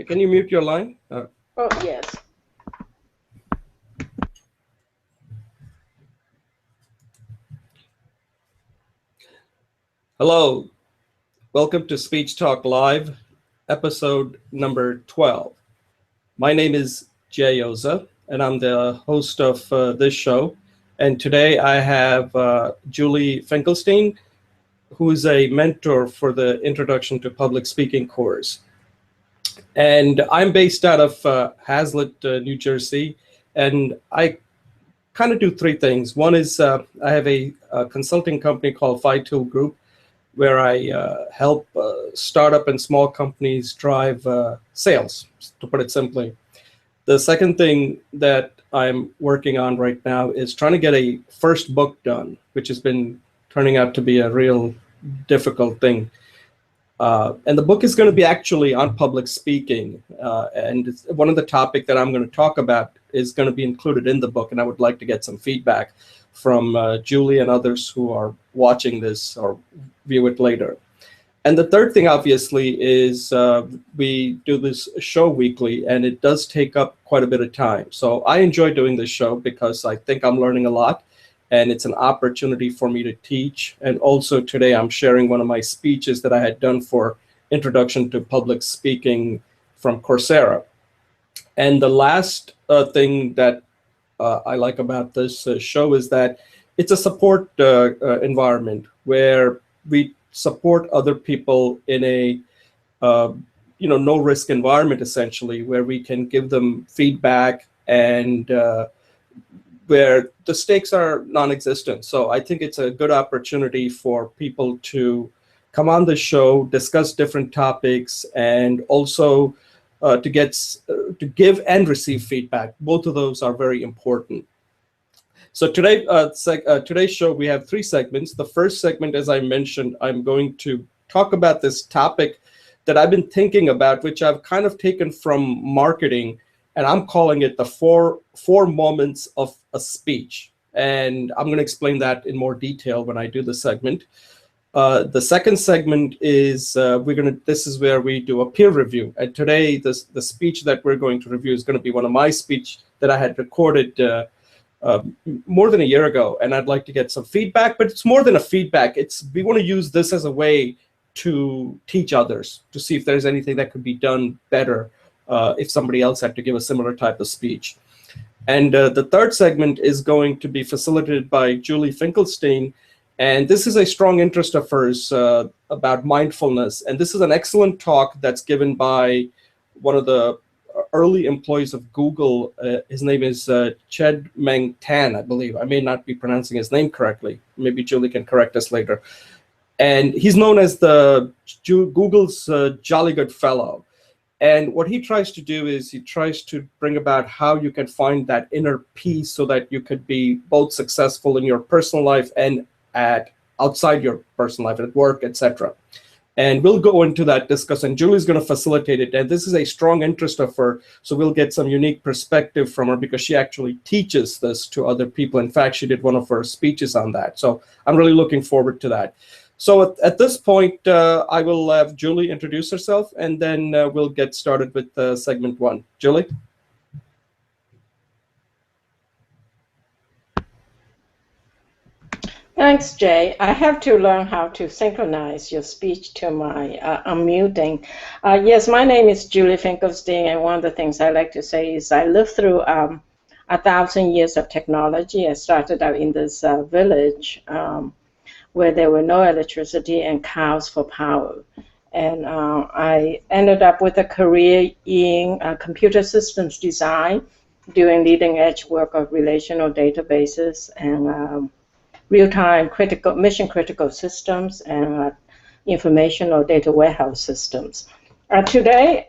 Can you mute your line? Oh, yes. Hello, welcome to Speech Talk Live, episode number 12. My name is Jayoza, and I'm the host of this show. And today I have Julie Finkelstein, who is a mentor for the Introduction to Public Speaking course. And I'm based out of Hazlet, New Jersey, and I kind of do three things. One is I have a consulting company called Tool Group, where I help startup and small companies drive sales, to put it simply. The second thing that I'm working on right now is trying to get a first book done, which has been turning out to be a real difficult thing. And the book is going to be actually on public speaking. And one of the topics that I'm going to talk about is going to be included in the book. And I would like to get some feedback from Julie and others who are watching this or view it later. And the third thing, obviously, is we do this show weekly, and it does take up quite a bit of time. So I enjoy doing this show because I think I'm learning a lot, and it's an opportunity for me to teach. And also today I'm sharing one of my speeches that I had done for Introduction to Public Speaking from Coursera. And the last thing that I like about this show is that it's a support environment where we support other people in a no risk environment, essentially, where we can give them feedback and where the stakes are non-existent. So I think it's a good opportunity for people to come on the show, discuss different topics, and also to give and receive feedback. Both of those are very important. So today's show, we have three segments. The first segment, as I mentioned, I'm going to talk about this topic that I've been thinking about, which I've kind of taken from marketing, and I'm calling it the four moments of a speech. And I'm going to explain that in more detail when I do the segment. The second segment is this is where we do a peer review. And today, the speech that we're going to review is going to be one of my speech that I had recorded more than a year ago, and I'd like to get some feedback. But it's more than a feedback. We want to use this as a way to teach others, to see if there's anything that could be done better if somebody else had to give a similar type of speech. And the third segment is going to be facilitated by Julie Finkelstein. And this is a strong interest of hers about mindfulness. And this is an excellent talk that's given by one of the early employees of Google. His name is Ched Meng Tan, I believe. I may not be pronouncing his name correctly. Maybe Julie can correct us later. And he's known as Google's Jolly Good Fellow. And what he tries to do is he tries to bring about how you can find that inner peace so that you could be both successful in your personal life and outside your personal life, at work, etc. And we'll go into that discussion. Julie's going to facilitate it. And this is a strong interest of her. So we'll get some unique perspective from her because she actually teaches this to other people. In fact, she did one of her speeches on that. So I'm really looking forward to that. So at this point, I will have Julie introduce herself, and then we'll get started with segment one. Julie? Thanks, Jay. I have to learn how to synchronize your speech to my unmuting. Yes, my name is Julie Finkelstein, and one of the things I like to say is I lived through 1,000 years of technology. I started out in this village where there were no electricity and cows for power. And I ended up with a career in computer systems design, doing leading edge work of relational databases and real-time mission-critical systems and informational data warehouse systems. Today,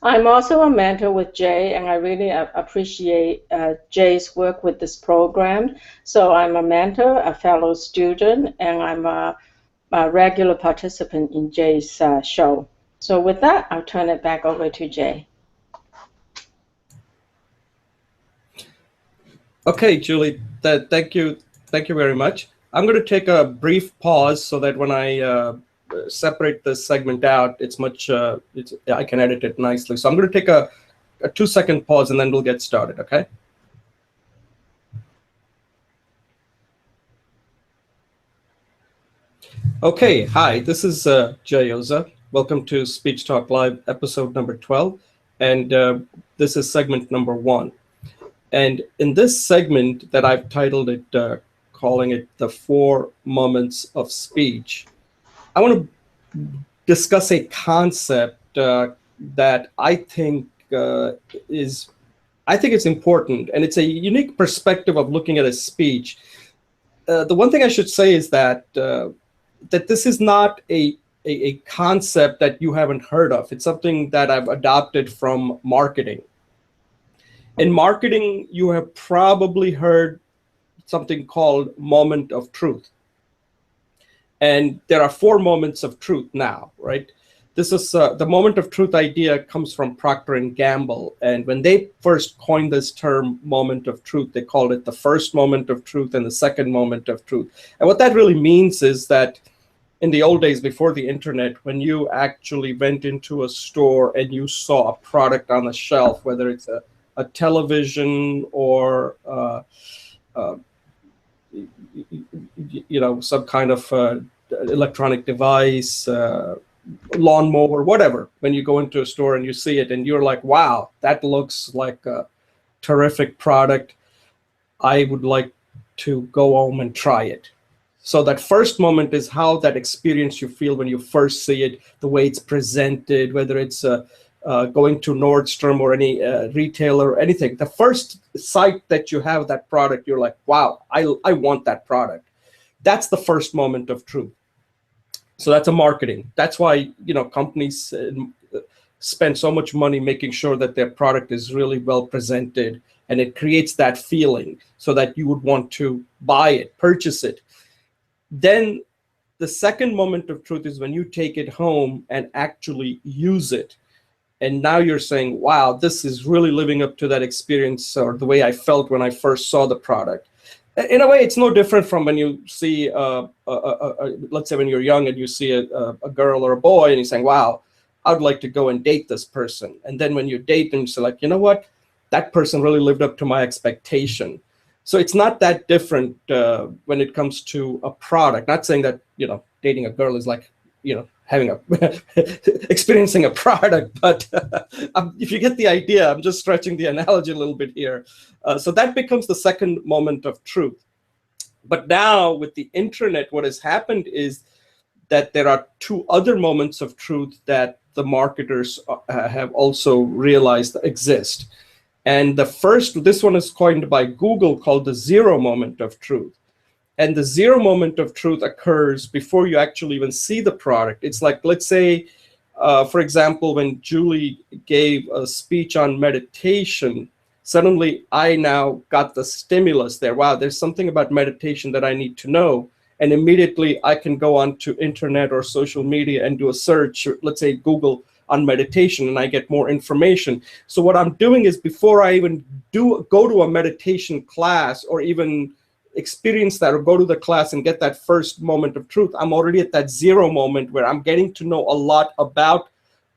I'm also a mentor with Jay, and I really appreciate Jay's work with this program. So I'm a mentor, a fellow student, and I'm a regular participant in Jay's show. So with that, I'll turn it back over to Jay. Okay, Julie, thank you very much. I'm going to take a brief pause so that when I separate this segment out, it's much, I can edit it nicely. So I'm going to take a 2-second pause and then we'll get started, okay? Okay, hi, this is Jayoza. Welcome to Speech Talk Live, episode number 12. And this is segment number 1. And in this segment that I've titled it, calling it the 4 moments of speech, I want to discuss a concept that I think it's important, and it's a unique perspective of looking at a speech. The one thing I should say is that this is not a concept that you haven't heard of. It's something that I've adopted from marketing. In marketing, you have probably heard something called moment of truth. And there are 4 moments of truth now, right? This is the moment of truth idea comes from Procter & Gamble. And when they first coined this term moment of truth, they called it the first moment of truth and the second moment of truth. And what that really means is that in the old days before the internet, when you actually went into a store and you saw a product on the shelf, whether it's a television or some kind of electronic device, lawnmower, whatever, when you go into a store and you see it and you're like, wow, that looks like a terrific product. I would like to go home and try it. So that first moment is how that experience you feel when you first see it, the way it's presented, whether it's going to Nordstrom or any retailer or anything. The first sight that you have that product, you're like, wow, I want that product. That's the first moment of truth. So that's a marketing. That's why, companies spend so much money making sure that their product is really well presented, and it creates that feeling so that you would want to buy it, purchase it. Then the second moment of truth is when you take it home and actually use it. And now you're saying, wow, this is really living up to that experience or the way I felt when I first saw the product. In a way, it's no different from when you see, let's say when you're young and you see a girl or a boy and you're saying, wow, I'd like to go and date this person. And then when you date them, you're like, you know what? That person really lived up to my expectation. So it's not that different when it comes to a product. Not saying that, dating a girl is like, having experiencing a product, but if you get the idea, I'm just stretching the analogy a little bit here. So that becomes the second moment of truth. But now with the internet, what has happened is that there are 2 other moments of truth that the marketers have also realized exist. And the first, this one is coined by Google, called the 0 moment of truth. And the 0 moment of truth occurs before you actually even see the product. It's like, let's say, for example, when Julie gave a speech on meditation, suddenly I now got the stimulus there. Wow, there's something about meditation that I need to know. And immediately I can go onto internet or social media and do a search, let's say Google on meditation, and I get more information. So what I'm doing is before I even go to a meditation class or even experience that or go to the class and get that first moment of truth, I'm already at that 0 moment where I'm getting to know a lot about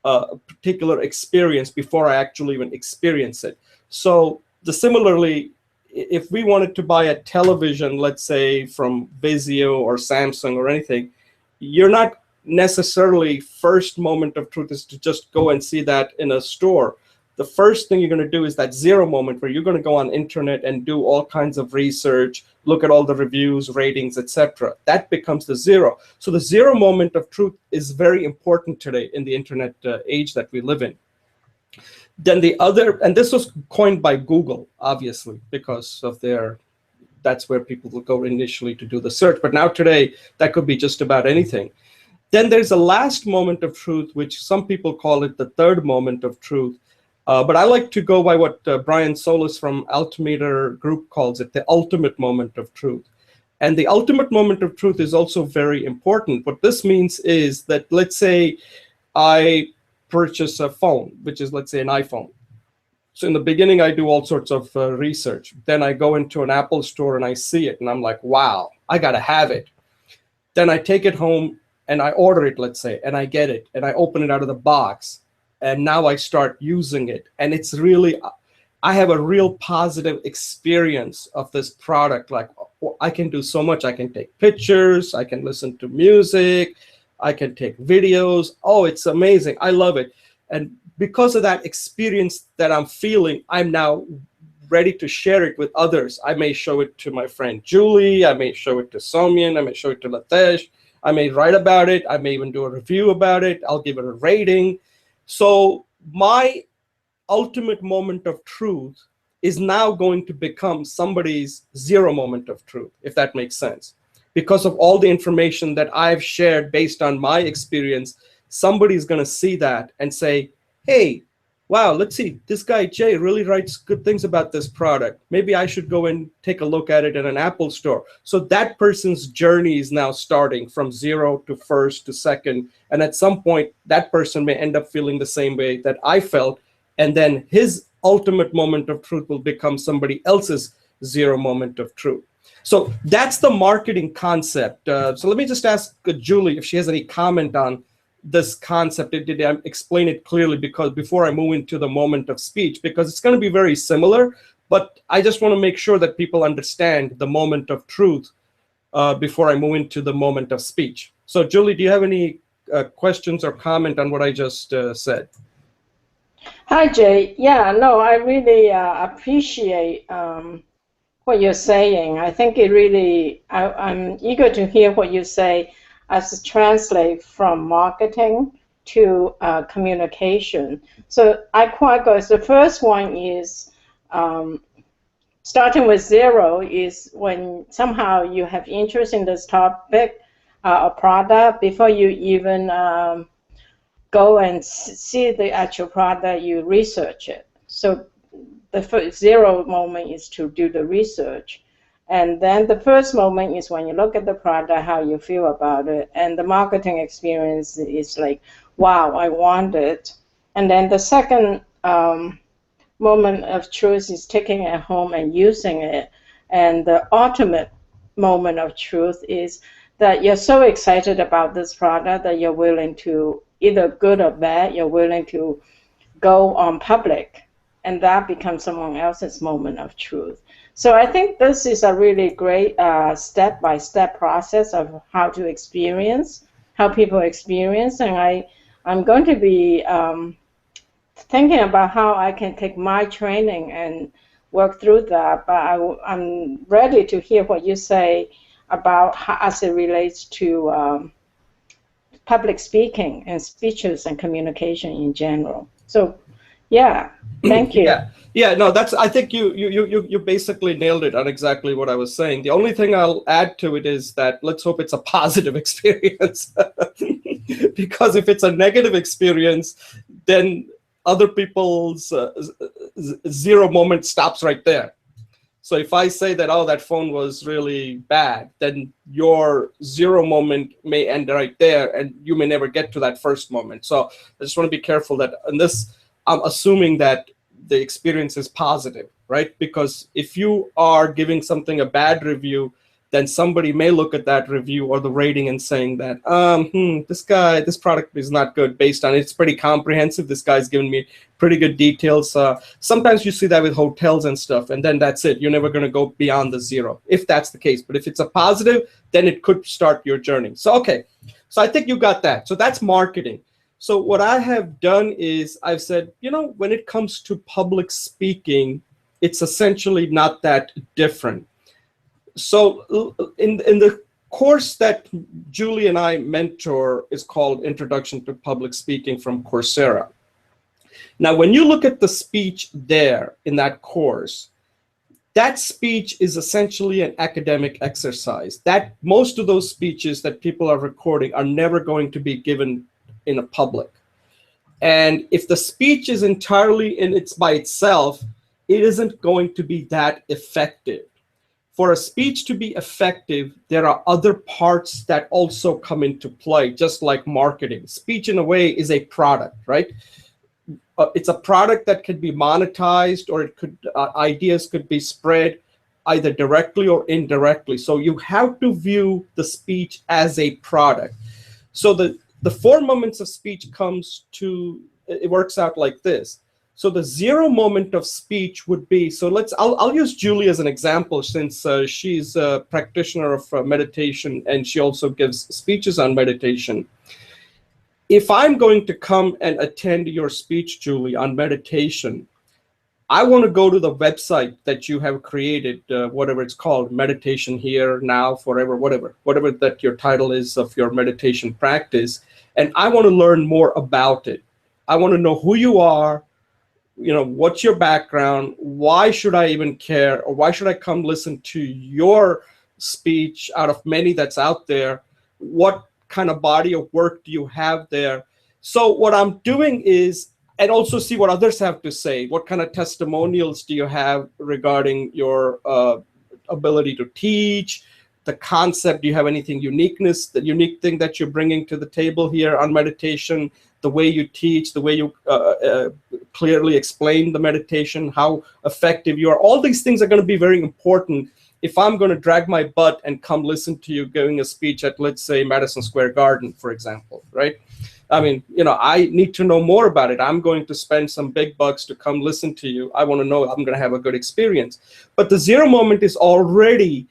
a particular experience before I actually even experience it. So similarly, if we wanted to buy a television, let's say from Vizio or Samsung or anything, you're not necessarily first moment of truth is to just go and see that in a store. The first thing you're going to do is that 0 moment where you're going to go on internet and do all kinds of research, look at all the reviews, ratings, etc. That becomes the 0. So the 0 moment of truth is very important today in the internet age that we live in. Then the other, and this was coined by Google, obviously, because of that's where people will go initially to do the search. But now today, that could be just about anything. Then there's a last moment of truth, which some people call it the third moment of truth. But I like to go by what Brian Solis from Altimeter Group calls it, the ultimate moment of truth. And the ultimate moment of truth is also very important. What this means is that, let's say I purchase a phone, which is, let's say, an iPhone. So in the beginning, I do all sorts of research. Then I go into an Apple store and I see it, and I'm like, wow, I got to have it. Then I take it home and I order it, let's say, and I get it, and I open it out of the box, and now I start using it, and it's really, I have a real positive experience of this product. Like, I can do so much. I can take pictures, I can listen to music, I can take videos. Oh, it's amazing. I love it. And because of that experience that I'm feeling, I'm now ready to share it with others. I may show it to my friend Julie, I may show it to Somyan, I may show it to Latesh, I may write about it, I may even do a review about it, I'll give it a rating. So my ultimate moment of truth is now going to become somebody's zero moment of truth, if that makes sense. Because of all the information that I've shared based on my experience, somebody's going to see that and say, hey, wow, let's see, this guy Jay really writes good things about this product. Maybe I should go and take a look at it in an Apple store. So that person's journey is now starting from 0 to first to second. And at some point, that person may end up feeling the same way that I felt. And then his ultimate moment of truth will become somebody else's zero moment of truth. So that's the marketing concept. So let me just ask Julie if she has any comment on this concept. Did I explain it clearly? Because before I move into the moment of speech, because it's going to be very similar, but I just want to make sure that people understand the moment of truth before I move into the moment of speech. So Julie, do you have any questions or comment on what I just said? Hi, Jay. Yeah, no, I really appreciate what you're saying. I think it really, I'm eager to hear what you say as to translate from marketing to communication. So I quite go. So the first one is starting with 0 is when somehow you have interest in this topic or product before you even go and see the actual product, you research it. So the first 0 moment is to do the research. And then the first moment is when you look at the product, how you feel about it. And the marketing experience is like, wow, I want it. And then the second moment of truth is taking it home and using it. And the ultimate moment of truth is that you're so excited about this product that you're willing to, either good or bad, you're willing to go on public. And that becomes someone else's moment of truth. So I think this is a really great step-by-step process of how to experience, how people experience. And I'm going to be thinking about how I can take my training and work through that. But I'm ready to hear what you say about how, as it relates to public speaking and speeches and communication in general. So, yeah, thank you. Yeah, no, that's, I think you basically nailed it on exactly what I was saying. The only thing I'll add to it is that let's hope it's a positive experience. Because if it's a negative experience, then other people's 0 moment stops right there. So if I say that, oh, that phone was really bad, then your 0 moment may end right there, and you may never get to that first moment. So I just want to be careful that in this, I'm assuming that the experience is positive, right? Because if you are giving something a bad review, then somebody may look at that review or the rating and saying that, this product is not good based on it's pretty comprehensive. This guy's given me pretty good details. Sometimes you see that with hotels and stuff, and then that's it. You're never going to go beyond the 0 if that's the case. But if it's a positive, then it could start your journey. So, okay. So I think you got that. So that's marketing. So what I have done is I've said, when it comes to public speaking, it's essentially not that different. So in the course that Julie and I mentor is called Introduction to Public Speaking from Coursera. Now, when you look at the speech there in that course, that speech is essentially an academic exercise. That most of those speeches that people are recording are never going to be given in a public. And if the speech is entirely by itself, it isn't going to be that effective. For a speech to be effective, there are other parts that also come into play, just like marketing. Speech, in a way, is a product, right? It's a product that could be monetized, or it could ideas could be spread either directly or indirectly. So you have to view the speech as a product. So the 4 moments of speech comes to, it works out like this. So the 0 moment of speech would be, so I'll use Julie as an example, since she's a practitioner of meditation, and she also gives speeches on meditation. If I'm going to come and attend your speech, Julie, on meditation, I want to go to the website that you have created, whatever it's called, Meditation Here, Now, Forever, whatever that your title is of your meditation practice. And I want to learn more about it. I want to know who you are, what's your background, why should I even care, or why should I come listen to your speech out of many that's out there? What kind of body of work do you have there? So what I'm doing is, and also see what others have to say. What kind of testimonials do you have regarding your ability to teach, the concept? Do you have anything uniqueness, the unique thing that you're bringing to the table here on meditation, the way you teach, the way you clearly explain the meditation, how effective you are? All these things are going to be very important if I'm going to drag my butt and come listen to you giving a speech at, let's say, Madison Square Garden, for example, right? I mean, I need to know more about it. I'm going to spend some big bucks to come listen to you. I want to know I'm going to have a good experience. But the 0 moment is already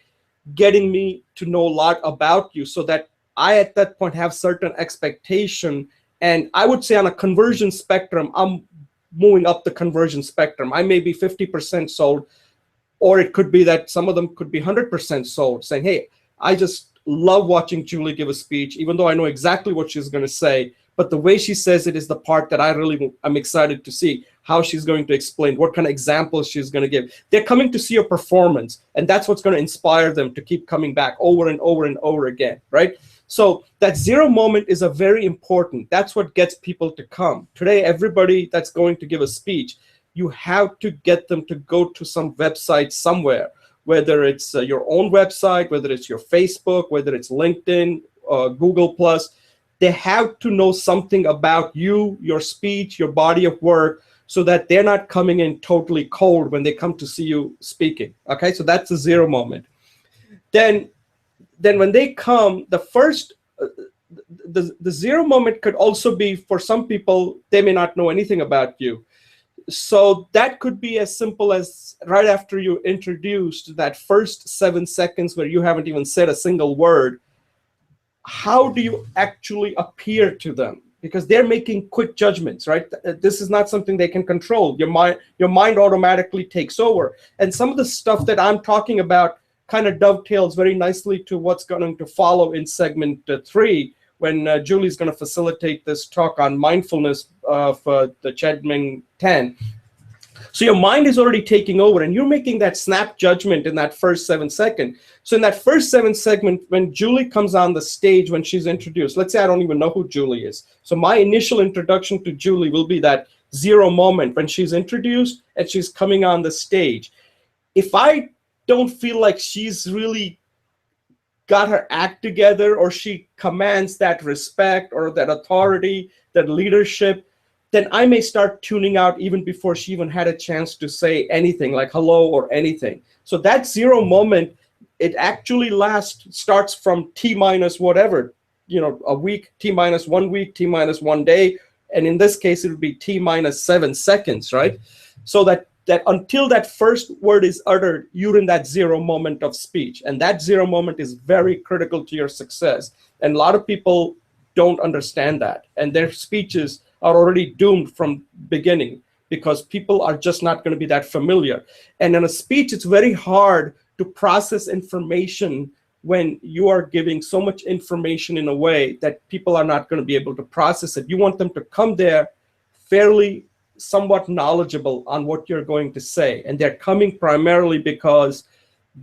getting me to know a lot about you, so that I, at that point, have certain expectation. And I would say on a conversion spectrum, I'm moving up the conversion spectrum. I may be 50% sold, or it could be that some of them could be 100% sold, saying, hey, I just love watching Julie give a speech, even though I know exactly what she's going to say. But the way she says it is the part that I'm excited to see, how she's going to explain, what kind of examples she's going to give. They're coming to see a performance, and that's what's going to inspire them to keep coming back over and over and over again, right? So that 0 moment is a very important. That's what gets people to come. Today, everybody that's going to give a speech, you have to get them to go to some website somewhere, whether it's your own website, whether it's your Facebook, whether it's LinkedIn, Google+. They have to know something about you, your speech, your body of work, so that they're not coming in totally cold when they come to see you speaking. Okay, so that's the 0 moment. Then when they come, the first, the 0 moment could also be, for some people, they may not know anything about you. So that could be as simple as right after you introduced, that first 7 seconds where you haven't even said a single word, how do you actually appear to them? Because they're making quick judgments, right? This is not something they can control. Your mind automatically takes over. And some of the stuff that I'm talking about kind of dovetails very nicely to what's going to follow in segment 3, when Julie's going to facilitate this talk on mindfulness of the Chedming 10. So your mind is already taking over, and you're making that snap judgment in that first 7 seconds. So in that first 7 segment, when Julie comes on the stage, when she's introduced, let's say I don't even know who Julie is. So my initial introduction to Julie will be that 0 moment when she's introduced and she's coming on the stage. If I don't feel like she's really got her act together, or she commands that respect or that authority, that leadership, then I may start tuning out even before she even had a chance to say anything like hello or anything. So that 0 moment, it actually starts from T minus whatever, a week, T minus 1 week, T minus 1 day. And in this case, it would be T minus 7 seconds, right? So that until that first word is uttered, you're in that 0 moment of speech. And that 0 moment is very critical to your success. And a lot of people don't understand that. And their speeches are already doomed from beginning, because people are just not going to be that familiar. And in a speech, it's very hard to process information when you are giving so much information in a way that people are not going to be able to process it. You want them to come there fairly, somewhat knowledgeable on what you're going to say. And they're coming primarily because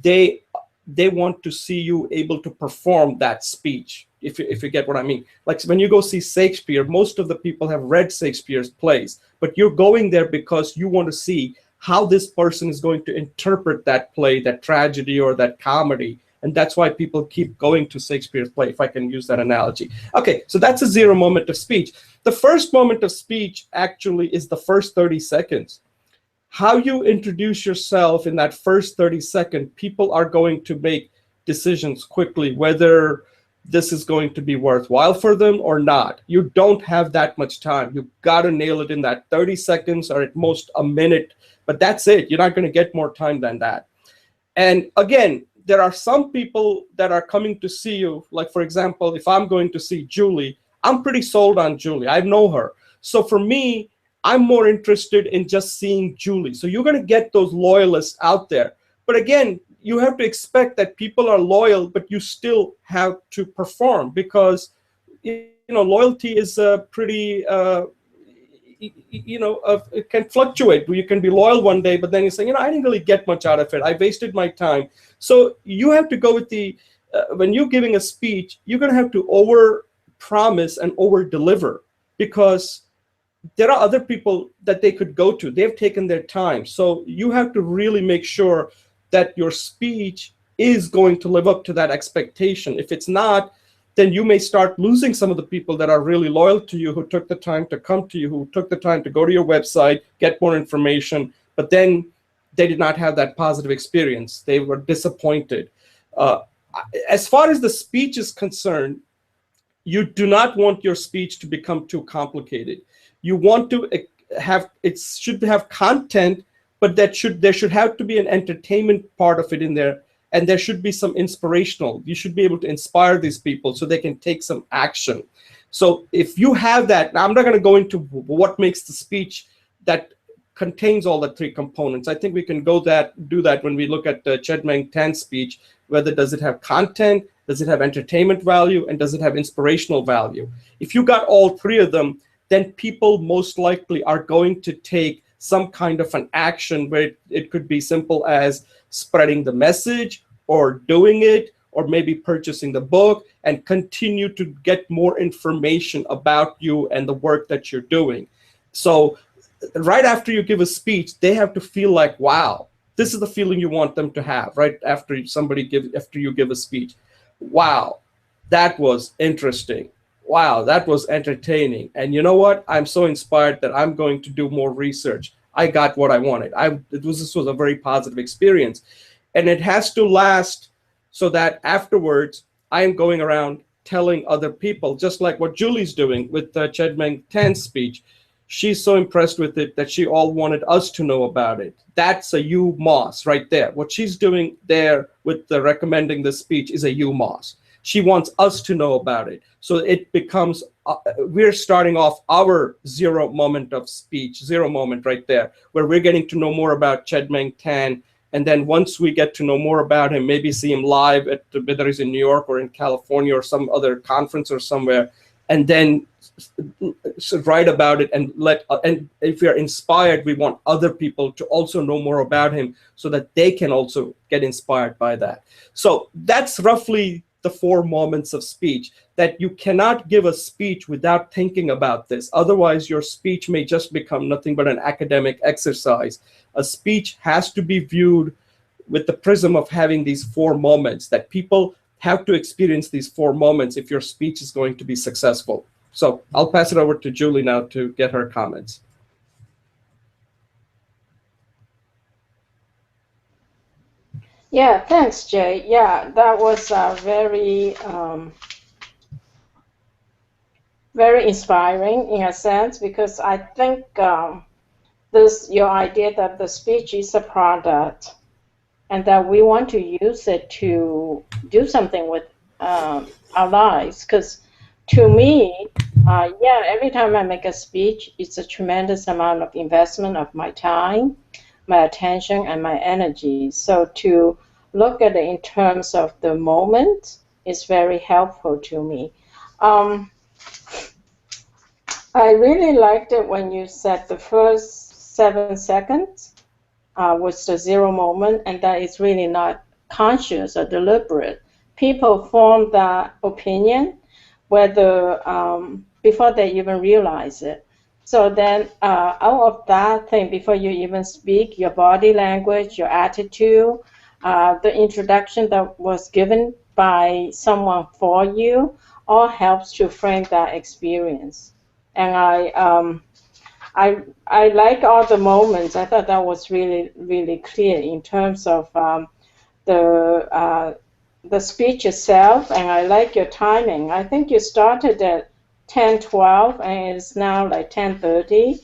they want to see you able to perform that speech, if you get what I mean. Like when you go see Shakespeare, most of the people have read Shakespeare's plays, but you're going there because you want to see how this person is going to interpret that play, that tragedy or that comedy. And that's why people keep going to Shakespeare's play, if I can use that analogy. Okay, so that's a 0 moment of speech. The first moment of speech actually is the first 30 seconds. How you introduce yourself in that first 30 seconds, people are going to make decisions quickly, whether this is going to be worthwhile for them or not. You don't have that much time. You got to nail it in that 30 seconds or at most a minute, but that's it. You're not going to get more time than that. And again, there are some people that are coming to see you. Like, for example, if I'm going to see Julie, I'm pretty sold on Julie. I know her. So for me, I'm more interested in just seeing Julie. So you're going to get those loyalists out there. But again, you have to expect that people are loyal, but you still have to perform, because loyalty is pretty it can fluctuate. You can be loyal one day, but then you say, I didn't really get much out of it. I wasted my time. So you have to go with the when you're giving a speech, you're going to have to over promise and over deliver, because there are other people that they could go to. They've taken their time. So you have to really make sure that your speech is going to live up to that expectation. If it's not, then you may start losing some of the people that are really loyal to you, who took the time to come to you, who took the time to go to your website, get more information, but then they did not have that positive experience. They were disappointed. As far as the speech is concerned, you do not want your speech to become too complicated. You want to have, it should have content, but there should have to be an entertainment part of it in there, and there should be some inspirational. You should be able to inspire these people so they can take some action. So if you have that, now I'm not going to go into what makes the speech that contains all the three components. I think we can do that when we look at the Chedmeng Tan speech. Whether does it have content, does it have entertainment value, and does it have inspirational value? If you got all three of them, then people most likely are going to take some kind of an action, where it could be simple as spreading the message, or doing it, or maybe purchasing the book, and continue to get more information about you and the work that you're doing. So right after you give a speech, they have to feel like, wow, this is the feeling you want them to have right after you give a speech. Wow, that was interesting. Wow, that was entertaining. And you know what? I'm so inspired that I'm going to do more research. I got what I wanted. This was a very positive experience. And it has to last so that afterwards, I'm going around telling other people, just like what Julie's doing with the Chedmeng Tan's speech. She's so impressed with it that she all wanted us to know about it. That's a UMOS right there. What she's doing there with the recommending the speech is a UMOS. She wants us to know about it. So it becomes, we're starting off our zero moment of speech, zero moment right there, where we're getting to know more about Chedmeng Tan. And then once we get to know more about him, maybe see him live at whether he's in New York or in California or some other conference or somewhere, and then write about it and and if we are inspired, we want other people to also know more about him so that they can also get inspired by that. So that's roughly the 4 moments of speech, that you cannot give a speech without thinking about this. Otherwise, your speech may just become nothing but an academic exercise. A speech has to be viewed with the prism of having these 4 moments, that people have to experience these 4 moments if your speech is going to be successful. So I'll pass it over to Julie now to get her comments. Yeah, thanks, Jay. Yeah, that was very inspiring in a sense, because I think your idea that the speech is a product and that we want to use it to do something with our lives. Because to me, yeah, every time I make a speech, it's a tremendous amount of investment of my time, my attention, and my energy. So to look at it in terms of the moment is very helpful to me. I really liked it when you said the first 7 seconds was the zero moment, and that is really not conscious or deliberate. People form that opinion whether before they even realize it. So then out of that thing, before you even speak, your body language, your attitude, the introduction that was given by someone for you, all helps to frame that experience. And I like all the moments. I thought that was really, really clear in terms of the the speech itself, and I like your timing. I think you started at 10:12, and it's now like 10:30.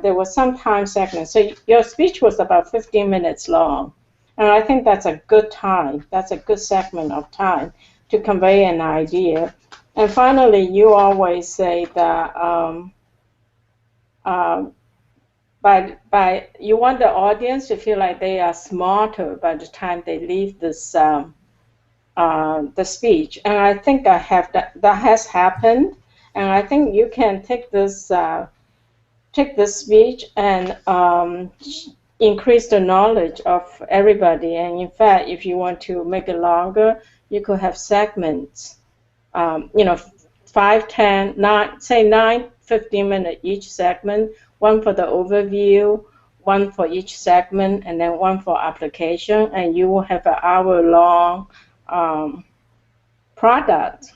There was some time segment, so your speech was about 15 minutes long, and I think that's a good time. That's a good segment of time to convey an idea. And finally, you always say that by you want the audience to feel like they are smarter by the time they leave this the speech, and I think that has happened, and I think you can take this speech and increase the knowledge of everybody. And in fact, if you want to make it longer, you could have segments, 5, 10, 9, say 9, 15-minute each segment, one for the overview, one for each segment, and then one for application, and you will have an hour-long product.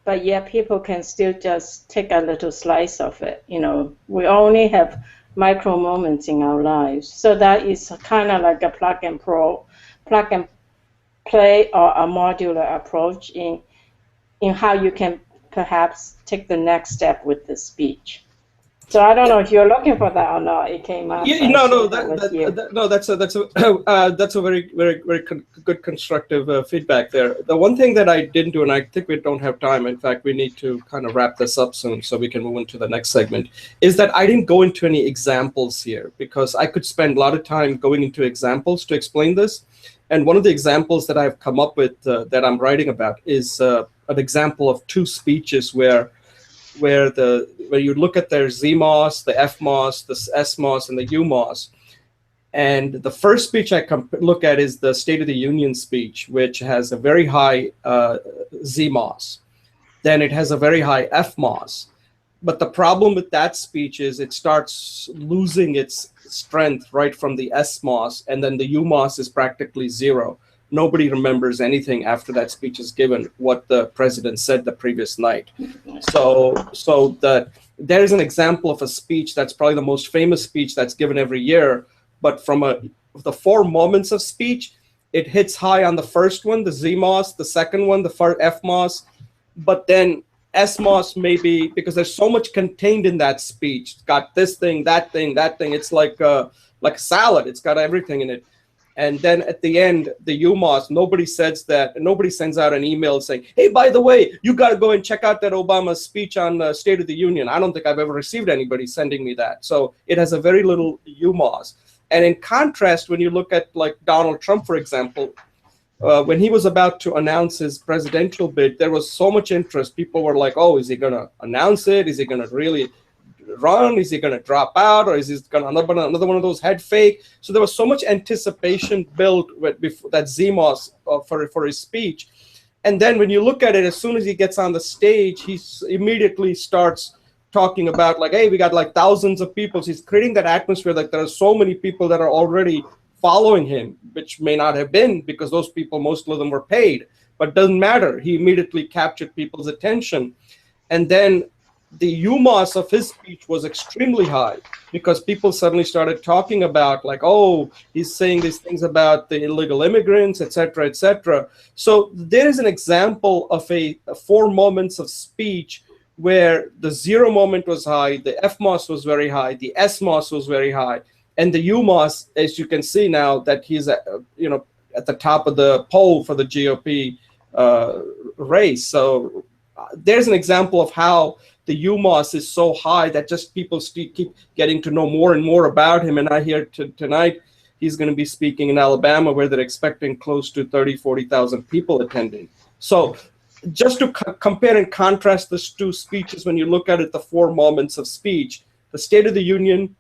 But yet people can still just take a little slice of it. We only have micro moments in our lives, so that is kind of like a plug and play or a modular approach in how you can perhaps take the next step with the speech. So I don't know if you're looking for that or not. It came out. Yeah, that's a very, very, very good constructive feedback there. The one thing that I didn't do, and I think we don't have time. In fact, we need to kind of wrap this up soon so we can move into the next segment. Is that I didn't go into any examples here because I could spend a lot of time going into examples to explain this. And one of the examples that I've come up with that I'm writing about is an example of two speeches where you look at their ZMOS, the FMOS, the SMOS, and the UMOS. And the first speech I look at is the State of the Union speech, which has a very high ZMOS. Then it has a very high FMOS. But the problem with that speech is it starts losing its strength right from the SMOS, and then the UMOS is practically zero. Nobody remembers anything after that speech is given, what the president said the previous night. So there's an example of a speech that's probably the most famous speech that's given every year. But from the 4 moments of speech, it hits high on the first one, the ZMOS, the second one, the FMOS, but then SMOS maybe, because there's so much contained in that speech. It's got this thing, that thing, that thing. It's like a salad. It's got everything in it. And then at the end, the UMOS, nobody says that, and nobody sends out an email saying, hey, by the way, you got to go and check out that Obama speech on the State of the Union. I don't think I've ever received anybody sending me that. So it has a very little UMOS. And in contrast, when you look at like Donald Trump, for example, when he was about to announce his presidential bid, there was so much interest. People were like, oh, is he going to announce it? Is he going to really run? Is he going to drop out, or is he going to another one of those head fake? So there was so much anticipation built with that ZMOS for his speech. And then when you look at it, as soon as he gets on the stage, he immediately starts talking about like, hey, we got like thousands of people. So he's creating that atmosphere like there are so many people that are already following him, which may not have been because those people, most of them were paid, but it doesn't matter. He immediately captured people's attention. And then the UMOS of his speech was extremely high because people suddenly started talking about like, oh, he's saying these things about the illegal immigrants, et cetera, et cetera. So there is an example of a 4 moments of speech where the 0 moment was high, the FMOS was very high, the SMOS was very high, and the UMOS, as you can see now, that he's at the top of the poll for the GOP race. So there's an example of how the UMOS is so high that just people keep getting to know more and more about him. And I hear tonight he's going to be speaking in Alabama where they're expecting close to 30,000, 40,000 people attending. So just to compare and contrast these two speeches, when you look at it, the 4 moments of speech, the State of the Union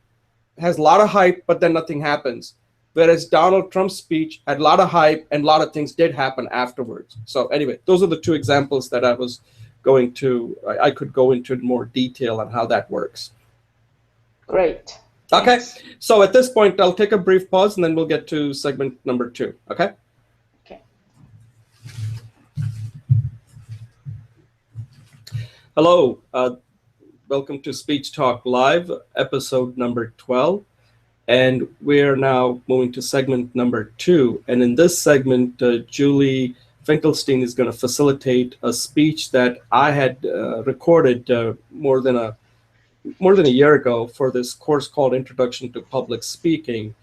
has a lot of hype, but then nothing happens. Whereas Donald Trump's speech had a lot of hype and a lot of things did happen afterwards. So anyway, those are the 2 examples that I was going to, I could go into more detail on how that works. Great. Okay, Thanks. so at this point, I'll take a brief pause and then we'll get to segment number 2, okay? Okay. Hello, welcome to Speech Talk Live, episode number 12. And we're now moving to segment number 2. And in this segment, Julie Finkelstein is going to facilitate a speech that I had recorded more than a year ago for this course called Introduction to Public Speaking.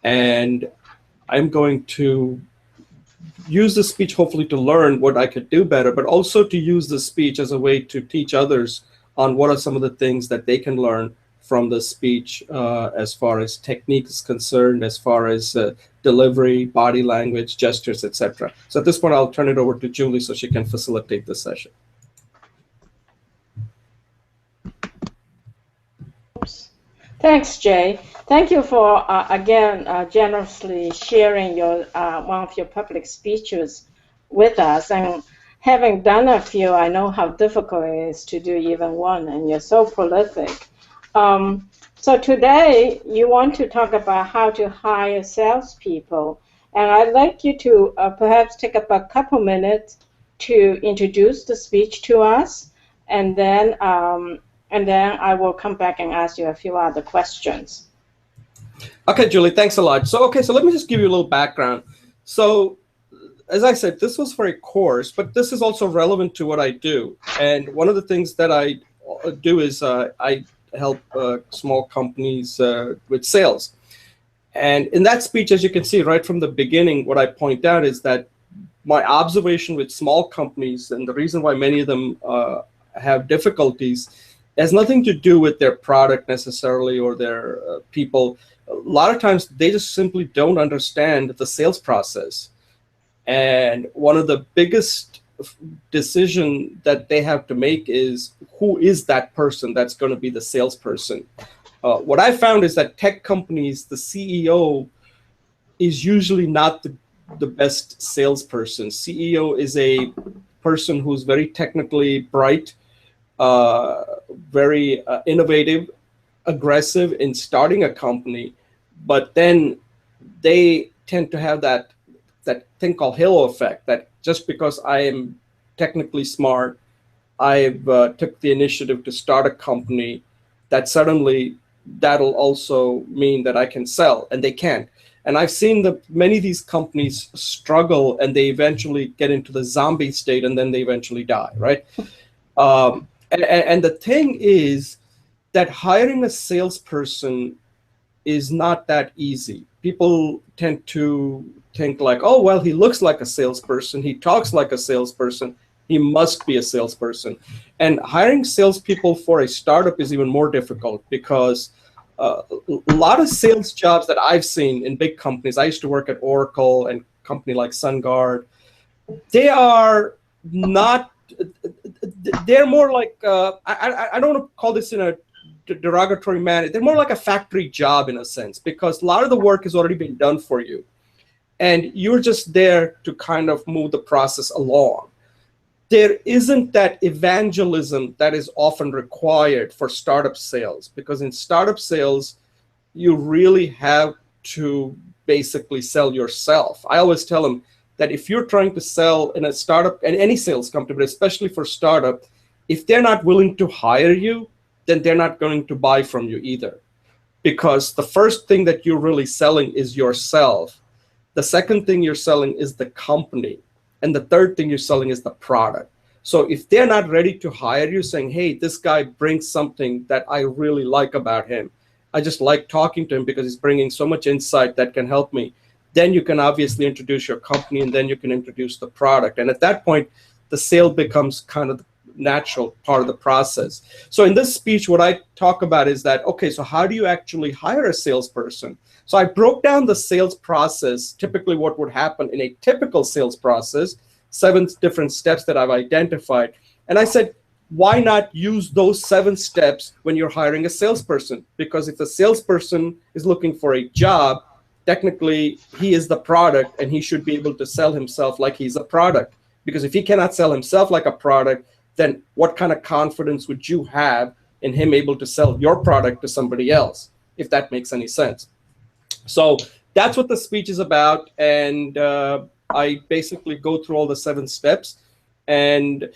And I'm going to use the speech hopefully to learn what I could do better, but also to use the speech as a way to teach others on what are some of the things that they can learn from the speech as far as technique is concerned, as far as delivery, body language, gestures, etc. So at this point, I'll turn it over to Julie so she can facilitate the session. Thanks, Jay. Thank you for, again, generously sharing your one of your public speeches with us. And having done a few, I know how difficult it is to do even one, and you're so prolific. So today, you want to talk about how to hire salespeople. And I'd like you to perhaps take up a couple minutes to introduce the speech to us, and then I will come back and ask you a few other questions. Okay, Julie, thanks a lot. So let me just give you a little background. So as I said, this was for a course, but this is also relevant to what I do. And one of the things that I do is I help small companies with sales. And in that speech, as you can see right from the beginning, what I point out is that my observation with small companies, and the reason why many of them have difficulties, has nothing to do with their product necessarily or their people. A lot of times they just simply don't understand the sales process. And one of the biggest decision that they have to make is, who is that person that's going to be the salesperson? What I found is that tech companies, the CEO is usually not the best salesperson. CEO is a person who's very technically bright, very innovative, aggressive in starting a company, but then they tend to have that thing called halo effect, that just because I am technically smart, I've took the initiative to start a company, that suddenly that'll also mean that I can sell, and they can't. And I've seen that many of these companies struggle, and they eventually get into the zombie state, and then they eventually die, right? And the thing is that hiring a salesperson is not that easy. People tend to think like, oh, well, he looks like a salesperson, he talks like a salesperson, he must be a salesperson. And hiring salespeople for a startup is even more difficult, because a lot of sales jobs that I've seen in big companies, I used to work at Oracle and a company like SunGard, they are not, they're more like, I don't want to call this in a derogatory manner, they're more like a factory job in a sense, because a lot of the work has already been done for you. And you're just there to kind of move the process along. There isn't that evangelism that is often required for startup sales, because in startup sales, you really have to basically sell yourself. I always tell them that if you're trying to sell in a startup, and any sales company, but especially for startup, if they're not willing to hire you, then they're not going to buy from you either. Because the first thing that you're really selling is yourself. The second thing you're selling is the company. And the third thing you're selling is the product. So if they're not ready to hire you, saying, hey, this guy brings something that I really like about him, I just like talking to him because he's bringing so much insight that can help me, then you can obviously introduce your company, and then you can introduce the product. And at that point, the sale becomes kind of the natural part of the process. So in this speech, what I talk about is that, okay, so how do you actually hire a salesperson? So I broke down the sales process, typically what would happen in a typical sales process, 7 different steps that I've identified. And I said, why not use those 7 steps when you're hiring a salesperson? Because if the salesperson is looking for a job, technically he is the product, and he should be able to sell himself like he's a product. Because if he cannot sell himself like a product, then what kind of confidence would you have in him able to sell your product to somebody else, if that makes any sense? So that's what the speech is about. And I basically go through all the 7 steps. And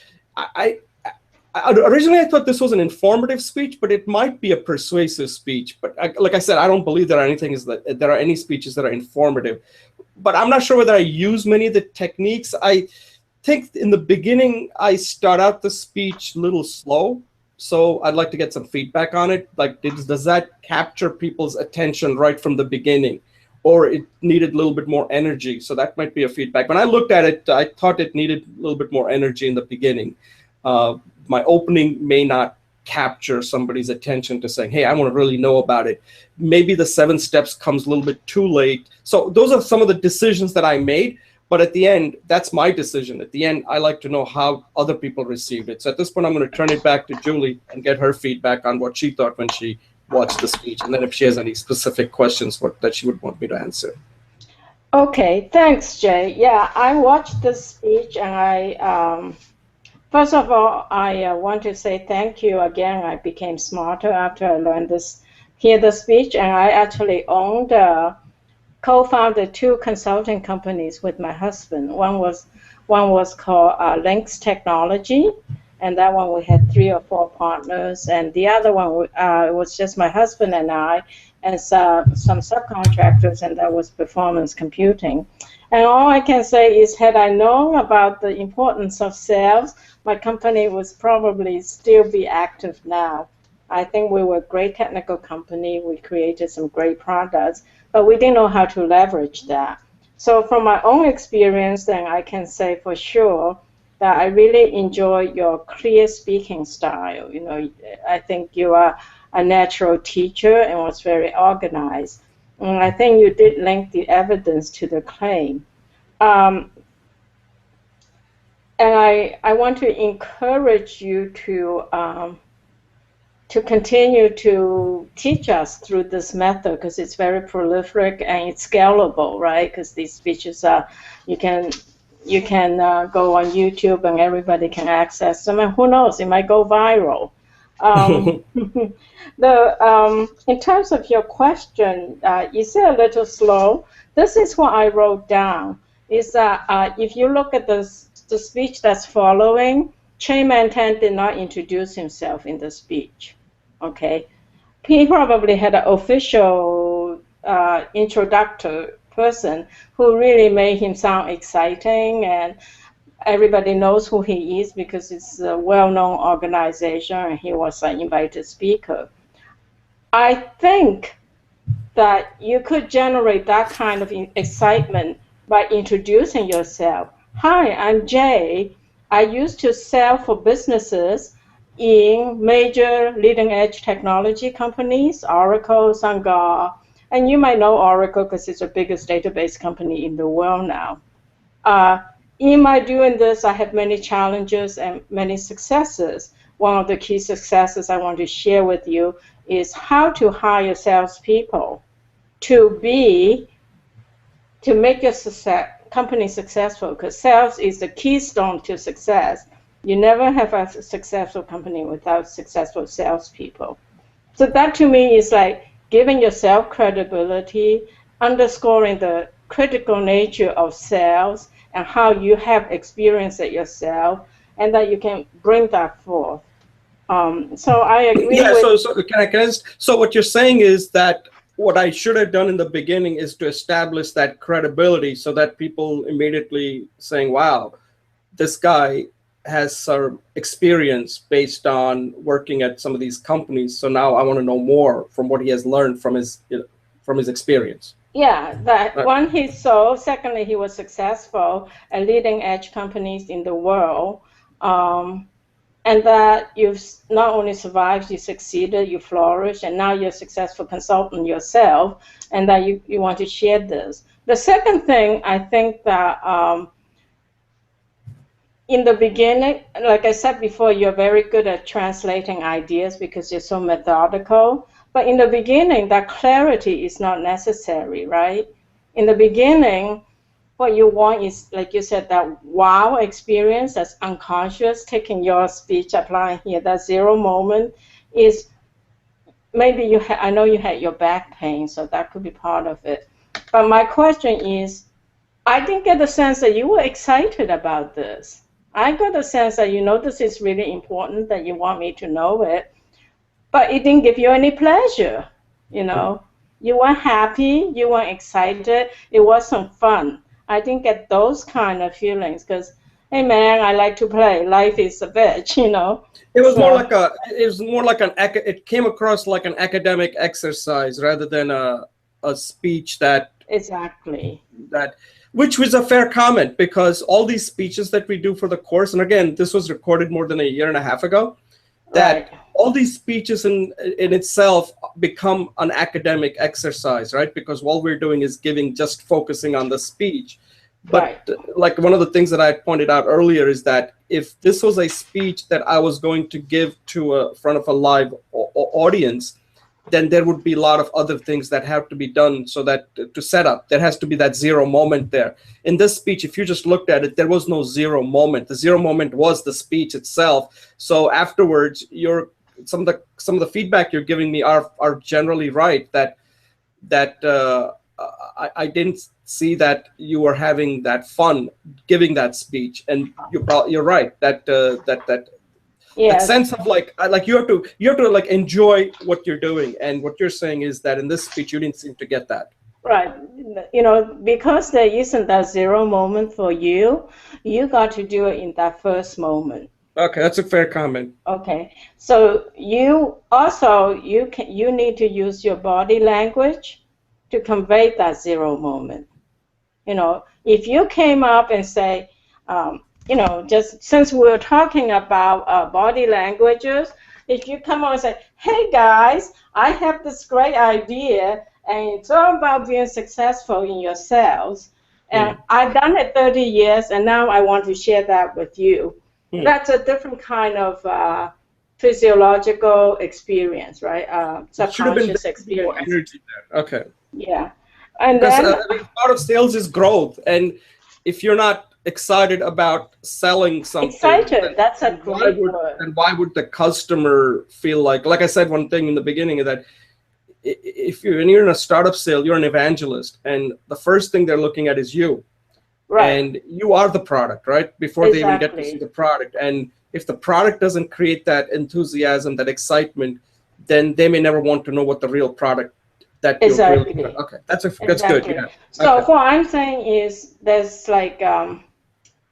Originally, I thought this was an informative speech, but it might be a persuasive speech. But like I said, I don't believe there are any speeches that are informative. But I'm not sure whether I use many of the techniques. I think in the beginning, I start out the speech a little slow. So I'd like to get some feedback on it. Like, does that capture people's attention right from the beginning? Or it needed a little bit more energy? So that might be a feedback. When I looked at it, I thought it needed a little bit more energy in the beginning. My opening may not capture somebody's attention to saying, hey, I want to really know about it. Maybe the 7 steps comes a little bit too late. So those are some of the decisions that I made. But at the end, that's my decision. At the end, I like to know how other people received it. So at this point, I'm going to turn it back to Julie and get her feedback on what she thought when she watched the speech. And then if she has any specific questions that she would want me to answer. Okay, thanks, Jay. Yeah, I watched this speech, and first of all, I want to say thank you again. I became smarter after I learned hear the speech, and I actually co-founded 2 consulting companies with my husband. One was called Links Technology, and that one we had 3 or 4 partners, and the other one was just my husband and I, and some subcontractors, and that was performance computing. And all I can say is, had I known about the importance of sales, my company would probably still be active now. I think we were a great technical company. We created some great products, but we didn't know how to leverage that. So from my own experience, then I can say for sure that I really enjoy your clear speaking style. You know, I think you are a natural teacher and was very organized. And I think you did link the evidence to the claim. And I want to encourage you to continue to teach us through this method, because it's very prolific and it's scalable, right? Because these speeches are, you can go on YouTube and everybody can access them, and who knows, it might go viral. In terms of your question, you say a little slow. This is what I wrote down, is that if you look at the speech that's following, Chain Mantan did not introduce himself in the speech. Okay, he probably had an official introductor person who really made him sound exciting, and everybody knows who he is because it's a well-known organization, and he was an invited speaker. I think that you could generate that kind of excitement by introducing yourself. Hi, I'm Jay. I used to sell for businesses in major leading-edge technology companies, Oracle, Sangar, and you might know Oracle because it's the biggest database company in the world now. In my doing this, I had many challenges and many successes. One of the key successes I want to share with you is how to hire salespeople to make your company successful, because sales is the keystone to success. You never have a successful company without successful salespeople. So that to me is like giving yourself credibility, underscoring the critical nature of sales and how you have experienced it yourself, and that you can bring that forth. So I agree. Yeah. So what you're saying is that what I should have done in the beginning is to establish that credibility, so that people immediately saying, "Wow, this guy has some experience based on working at some of these companies. So now I want to know more from what he has learned from his experience." Yeah, that one he sold. Secondly, he was successful at leading edge companies in the world. And that you've not only survived, you succeeded, you flourished, and now you're a successful consultant yourself, and that you want to share this. The second thing, I think that in the beginning, like I said before, you're very good at translating ideas because you're so methodical. But in the beginning, that clarity is not necessary, right? In the beginning, what you want is, like you said, that wow experience that's unconscious, taking your speech, applying here, that zero moment is maybe I know you had your back pain, so that could be part of it. But my question is, I didn't get the sense that you were excited about this. I got the sense that this is really important, that you want me to know it, but it didn't give you any pleasure. You weren't happy, you weren't excited, it wasn't fun. I didn't get those kind of feelings because, hey man, I like to play. Life is a bitch. It was more like it came across like an academic exercise rather than a speech that exactly which was a fair comment, because all these speeches that we do for the course, and again, this was recorded more than a year and a half ago, that all these speeches in itself become an academic exercise, right? Because all we're doing is just focusing on the speech. But like one of the things that I pointed out earlier is that if this was a speech that I was going to give to front of a live audience, then there would be a lot of other things that have to be done so that to set up. There has to be that zero moment there. In this speech, if you just looked at it, there was no zero moment. The zero moment was the speech itself. So afterwards, some of the feedback you're giving me are generally right. I didn't see that you were having that fun giving that speech, and you're right that that sense of like you have to like enjoy what you're doing, and what you're saying is that in this speech you didn't seem to get that. Right. Because there isn't that zero moment for you, you got to do it in that first moment. Okay, that's a fair comment. Okay, so you need to use your body language to convey that zero moment. If you came up and say, just since we're talking about body languages, if you come on and say, hey guys, I have this great idea, and it's all about being successful in your sales, and I've done it 30 years, and now I want to share that with you. That's a different kind of physiological experience, right? Subconscious experience. More energy there. Okay. Yeah. And because then part of sales is growth, and if you're not excited about selling something, that's a great word. And why would the customer feel like I said, one thing in the beginning is that when you're in a startup sale, you're an evangelist, and the first thing they're looking at is you. Right. And you are the product, right? Before they even get to see the product. And if the product doesn't create that enthusiasm, that excitement, then they may never want to know what the real product that you're really, okay, that's good. Yeah. So what I'm saying is there's like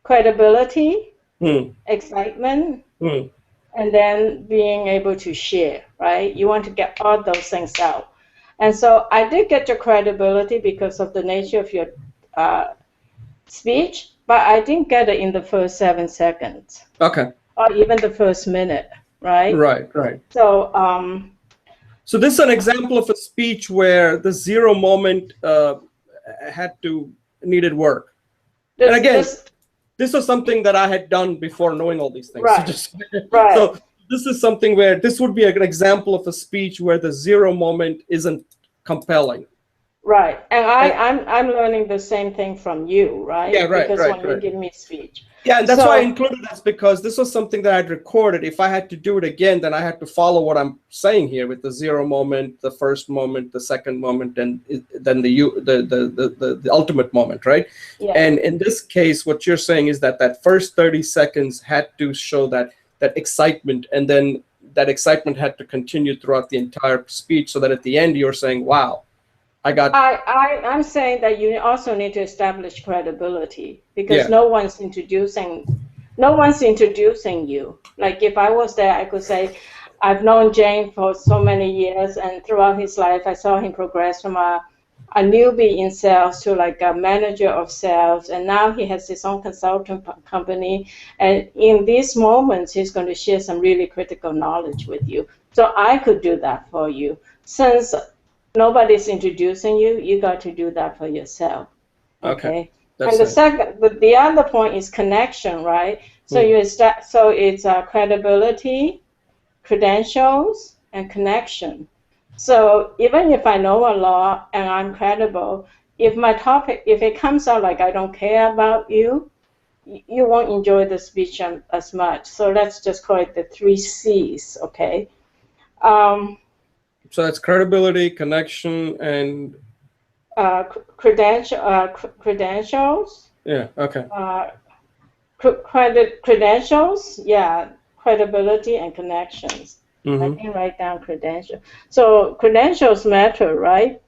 credibility, excitement, and then being able to share, right? You want to get all those things out. And so I did get your credibility because of the nature of your speech, but I didn't get it in the first 7 seconds. Okay. Or even the first minute, right? Right. So this is an example of a speech where the zero moment needed work. And again, this was something that I had done before knowing all these things. Right. So this is something where this would be an example of a speech where the zero moment isn't compelling. Right, and I'm learning the same thing from you, right? Yeah, right. Because when you give me speech. Yeah, and that's why I included this, because this was something that I'd recorded. If I had to do it again, then I had to follow what I'm saying here with the zero moment, the first moment, the second moment, and then the ultimate moment, right? Yeah. And in this case, what you're saying is that first 30 seconds had to show that excitement, and then that excitement had to continue throughout the entire speech, so that at the end you're saying, wow. I'm saying that you also need to establish credibility, because no one's introducing you. Like if I was there, I could say, I've known Jane for so many years, and throughout his life, I saw him progress from a newbie in sales to like a manager of sales, and now he has his own consulting company. And in these moments, he's going to share some really critical knowledge with you. So I could do that for you. Since nobody's introducing you, you got to do that for yourself. Okay. And the other point is connection, right? So so it's credibility, credentials, and connection. So even if I know a lot and I'm credible, if it comes out like I don't care about you, you won't enjoy the speech as much. So let's just call it the 3 C's, okay? So that's credibility, connection, and credentials. Yeah. Okay. Credentials, yeah, credibility and connections. I Mm-hmm. can write down credentials. So credentials matter, right?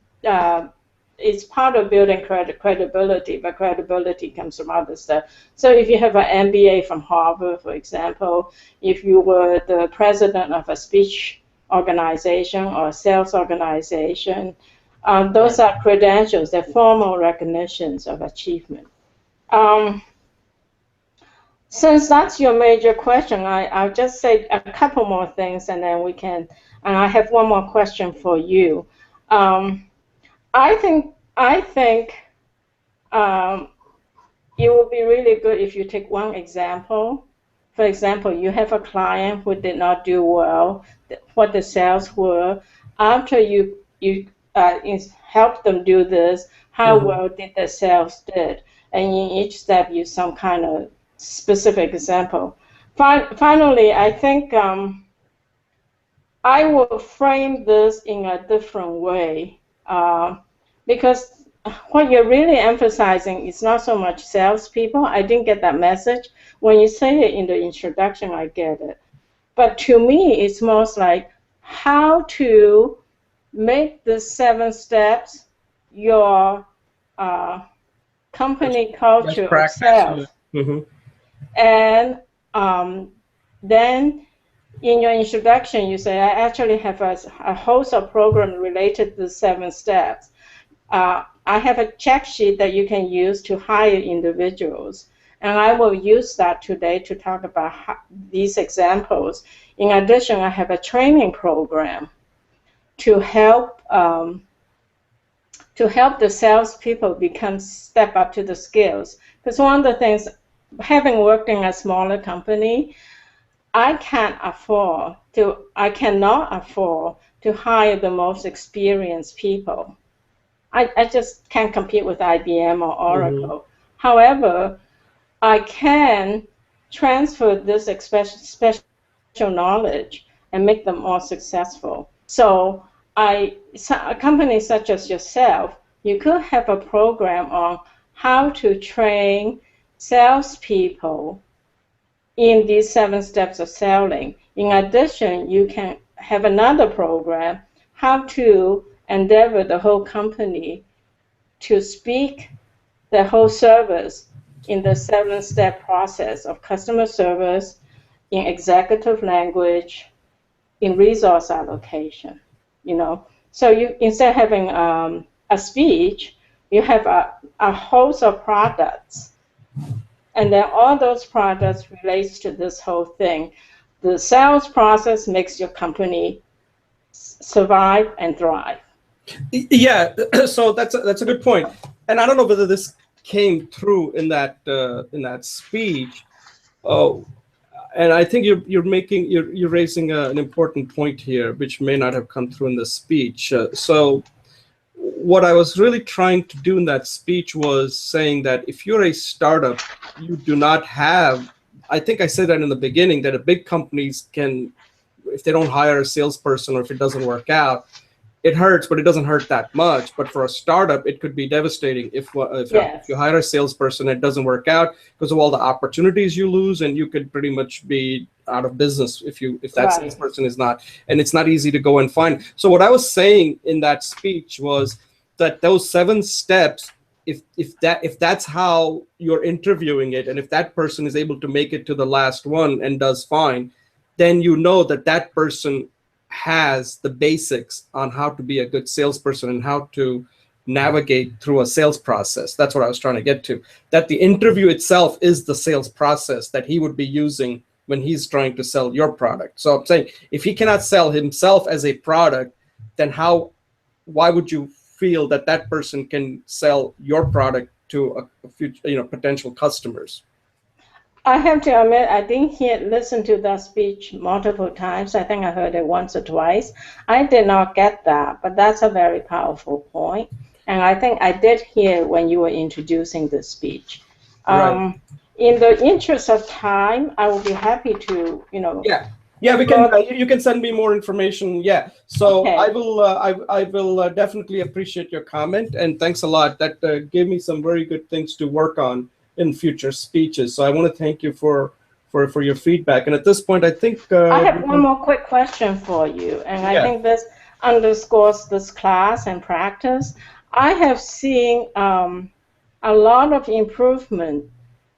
It's part of building credibility, but credibility comes from other stuff. So if you have an MBA from Harvard, for example, if you were the president of a speech organization or a sales organization, those are credentials, they're formal recognitions of achievement. Um, since that's your major question, I'll just say a couple more things and then we can, and I have one more question for you. I think it would be really good if you take one example. For example, you have a client who did not do well, what the sales were. After you help them do this, how Mm-hmm. well did the sales did? And in each step, use some kind of specific example. Finally, I think I will frame this in a different way because what you're really emphasizing is not so much salespeople. I didn't get that message. When you say it in the introduction, I get it. But to me, it's most like how to make the 7 steps your company Best culture of practice. Yeah. sales. Mm-hmm. And then in your introduction, you say, I actually have a host of programs related to the 7 steps. I have a check sheet that you can use to hire individuals. And I will use that today to talk about these examples. In addition, I have a training program to help the salespeople step up to the skills. Because one of the things, having worked in a smaller company, I cannot afford to hire the most experienced people. I just can't compete with IBM or Mm-hmm. Oracle. However, I can transfer this special knowledge and make them more successful. So a company such as yourself, you could have a program on how to train salespeople in these 7 steps of selling. In addition, you can have another program, how to endeavor the whole company to speak the whole service in the 7-step process of customer service, in executive language, in resource allocation, you know. So you, instead of having a speech, you have a host of products. And then all those products relates to this whole thing. The sales process makes your company survive and thrive. Yeah, so that's a good point, and I don't know whether this came through in that speech. Oh, and I think you're raising an important point here, which may not have come through in the speech. So what I was really trying to do in that speech was saying that if you're a startup, you do not have. I think I said that in the beginning that a big companies can, if they don't hire a salesperson or if it doesn't work out, it hurts, but it doesn't hurt that much. But for a startup, it could be devastating if you Yes, hire a salesperson and it doesn't work out because of all the opportunities you lose, and you could pretty much be out of business if that right. salesperson is not, and it's not easy to go and find. So what I was saying in that speech was that those 7 steps, if that's how you're interviewing it, and if that person is able to make it to the last one and does fine, then you know that that person has the basics on how to be a good salesperson and how to navigate through a sales process. That's what I was trying to get to. That the interview itself is the sales process that he would be using when he's trying to sell your product. So I'm saying if he cannot sell himself as a product, then why would you feel that that person can sell your product to a future, potential customers? I have to admit, I didn't listen to that speech multiple times. I think I heard it once or twice. I did not get that, but that's a very powerful point. And I think I did hear when you were introducing the speech. Right. In the interest of time, I will be happy to, Yeah, we can. explore the. You can send me more information. Yeah, so I Okay. will. I will definitely appreciate your comment, and thanks a lot. That gave me some very good things to work on in future speeches. So I want to thank you for your feedback. And at this point, I think I have one more quick question for you, and I think this underscores this class and practice. I have seen a lot of improvement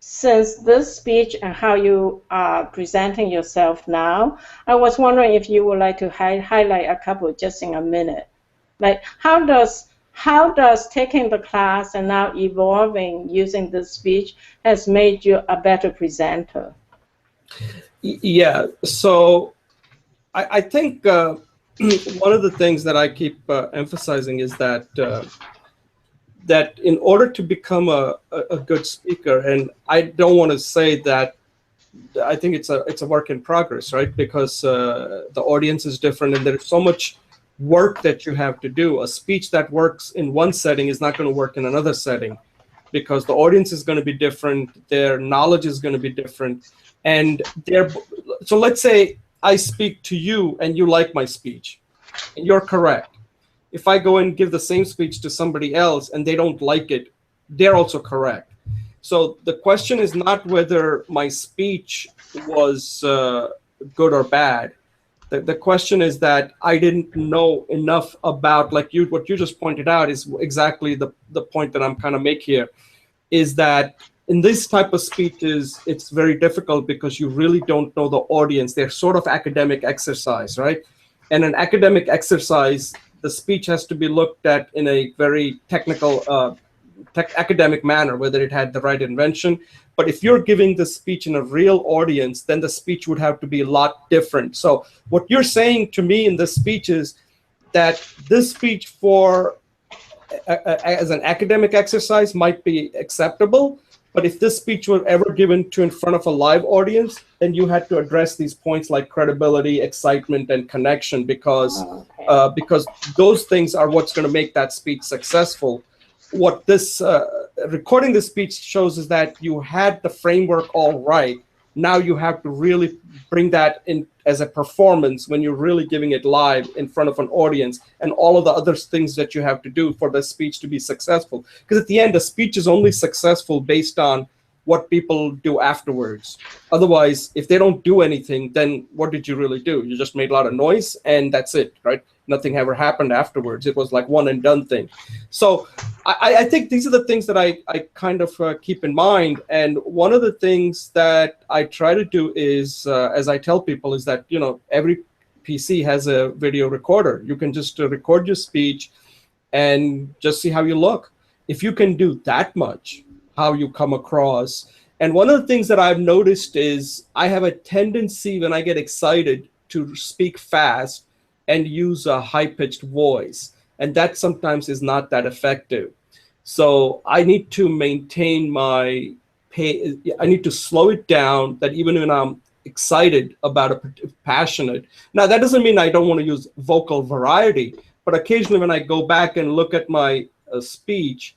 since this speech and how you are presenting yourself now. I was wondering if you would like to highlight a couple just in a minute. Like how does taking the class and now evolving using this speech has made you a better presenter? Yeah, so I think one of the things that I keep emphasizing is that that in order to become a good speaker, and I don't want to say that I think it's a work in progress, right? Because the audience is different, and there's so much work that you have to do. A speech that works in one setting is not going to work in another setting, because the audience is going to be different, their knowledge is going to be different, and so let's say I speak to you and you like my speech, and you're correct. If I go and give the same speech to somebody else and they don't like it, they're also correct. So the question is not whether my speech was good or bad. The question is that I didn't know enough about, like what you just pointed out is exactly the point that I'm kind of making here, is that in this type of speeches, it's very difficult because you really don't know the audience. They're sort of academic exercise, right? And an academic exercise, the speech has to be looked at in a very technical, academic manner, whether it had the right invention. But if you're giving the speech in a real audience, then the speech would have to be a lot different. So what you're saying to me in this speech is that this speech for as an academic exercise might be acceptable, but if this speech were ever given to in front of a live audience, then you had to address these points like credibility, excitement, and connection, because those things are what's going to make that speech successful. What this recording the speech shows is that you had the framework all right. Now you have to really bring that in as a performance when you're really giving it live in front of an audience, and all of the other things that you have to do for the speech to be successful. Because at the end, the speech is only successful based on what people do afterwards. Otherwise, if they don't do anything, then what did you really do? You just made a lot of noise and that's it, right? Nothing ever happened afterwards. It was like one and done thing. So I think these are the things that I kind of keep in mind. And one of the things that I try to do is, as I tell people, is that, every PC has a video recorder. You can just record your speech and just see how you look. If you can do that much, how you come across. And one of the things that I've noticed is I have a tendency when I get excited to speak fast and use a high-pitched voice. And that sometimes is not that effective. So I need to maintain I need to slow it down, that even when I'm excited about passionate. Now, that doesn't mean I don't want to use vocal variety, but occasionally when I go back and look at my speech,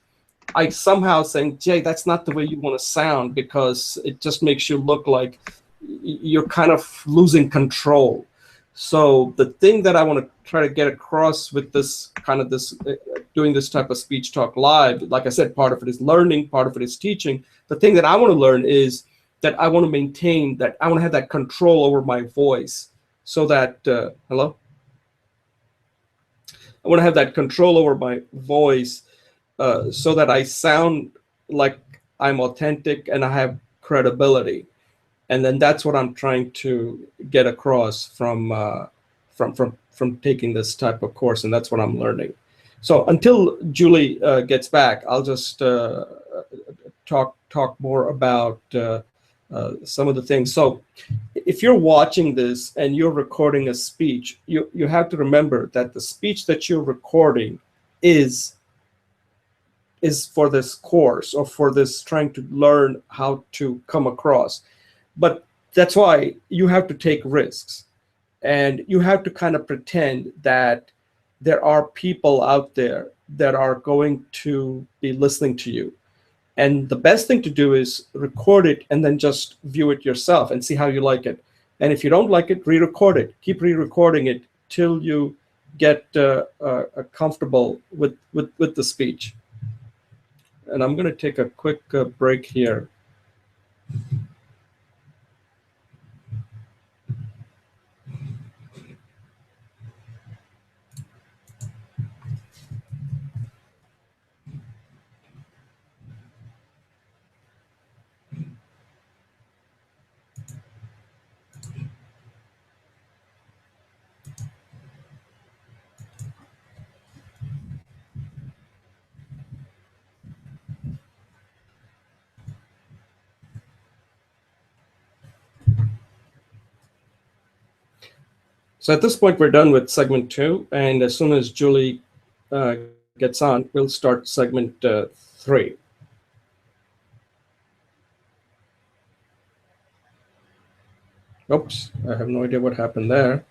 I somehow saying, Jay, that's not the way you want to sound, because it just makes you look like you're kind of losing control. So the thing that I want to try to get across with this doing this type of speech talk live, like I said, part of it is learning, part of it is teaching. The thing that I want to learn is that I want to maintain that, I want to have that control over my voice, so that, hello? I want to have that control over my voice, so that I sound like I'm authentic and I have credibility. And then that's what I'm trying to get across from taking this type of course, and that's what I'm learning. So until Julie gets back, I'll just talk more about some of the things. So if you're watching this and you're recording a speech, you have to remember that the speech that you're recording is for this course, or for this trying to learn how to come across. But that's why you have to take risks, and you have to kind of pretend that there are people out there that are going to be listening to you. And the best thing to do is record it and then just view it yourself and see how you like it. And if you don't like it, re-record it. Keep re-recording it till you get comfortable with the speech. And I'm going to take a quick break here. So at this point, we're done with segment 2, and as soon as Julie gets on, we'll start segment 3. Oops, I have no idea what happened there.